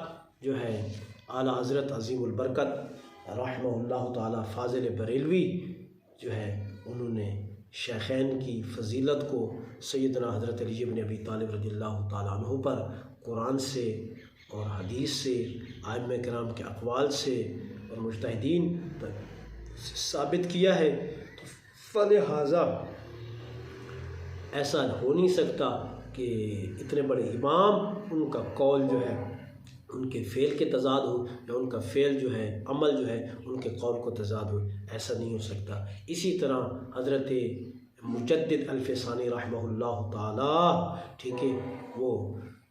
جو ہے اعلیٰ حضرت عظیم البرکت رحمہ اللہ تعالی فاضل بریلوی جو ہے انہوں نے شیخین کی فضیلت کو سیدنا حضرت علی بن ابی طالب رضی اللہ تعالیٰ عنہ پر قرآن سے اور حدیث سے، ائمہ کرام کے اقوال سے اور مجتہدین تک ثابت کیا ہے۔ تو فلہذا ایسا ہو نہیں سکتا کہ اتنے بڑے امام ان کا قول جو ہے ان کے فعل کے تضاد ہو، یا ان کا فعل جو ہے عمل جو ہے ان کے قول کو تضاد ہو، ایسا نہیں ہو سکتا۔ اسی طرح حضرت مجدد الفسانی رحمہ اللہ تعالی، ٹھیک ہے، وہ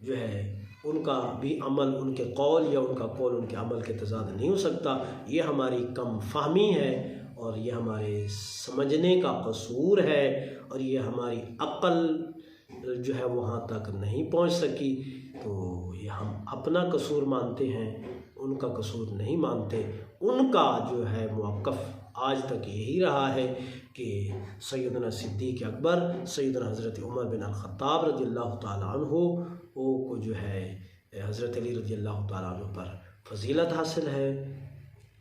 جو ہے ان کا بھی عمل ان کے قول یا ان کا قول ان کے عمل کے تضاد نہیں ہو سکتا۔ یہ ہماری کم فہمی ہے اور یہ ہمارے سمجھنے کا قصور ہے، اور یہ ہماری عقل جو ہے وہاں تک نہیں پہنچ سکی، تو یہ ہم اپنا قصور مانتے ہیں، ان کا قصور نہیں مانتے۔ ان کا جو ہے موقف آج تک یہی رہا ہے کہ سیدنا صدیق اکبر، سیدنا حضرت عمر بن الخطاب رضی اللہ تعالیٰ عنہ کو جو ہے حضرت علی رضی اللہ تعالیٰ عنہ پر فضیلت حاصل ہے،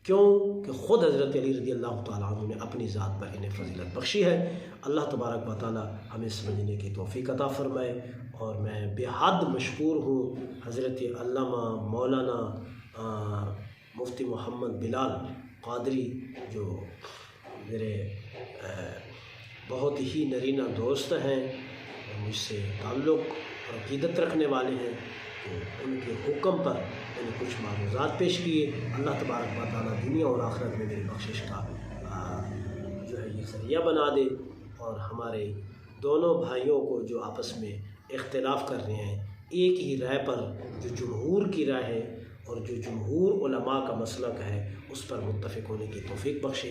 کیوں کہ خود حضرت علی رضی اللہ تعالیٰ عنہ نے اپنی ذات پر انہیں فضیلت بخشی ہے۔ اللہ تبارک و تعالیٰ ہمیں سمجھنے کی توفیق عطا فرمائے، اور میں بے حد مشکور ہوں حضرت علامہ مولانا مفتی محمد بلال قادری، جو میرے بہت ہی نرینہ دوست ہیں، مجھ سے تعلق اور عقیدت رکھنے والے ہیں، تو ان کے حکم پر میں نے کچھ معروضات پیش کیے۔ اللہ تبارک و تعالیٰ دنیا اور آخرت میں میری بخشش کا جو ہے یہ ذریعہ بنا دے، اور ہمارے دونوں بھائیوں کو جو آپس میں اختلاف کر رہے ہیں، ایک ہی رائے پر جو جمہور کی رائے ہے اور جو جمہور علماء کا مسلک ہے، اس پر متفق ہونے کی توفیق بخشے۔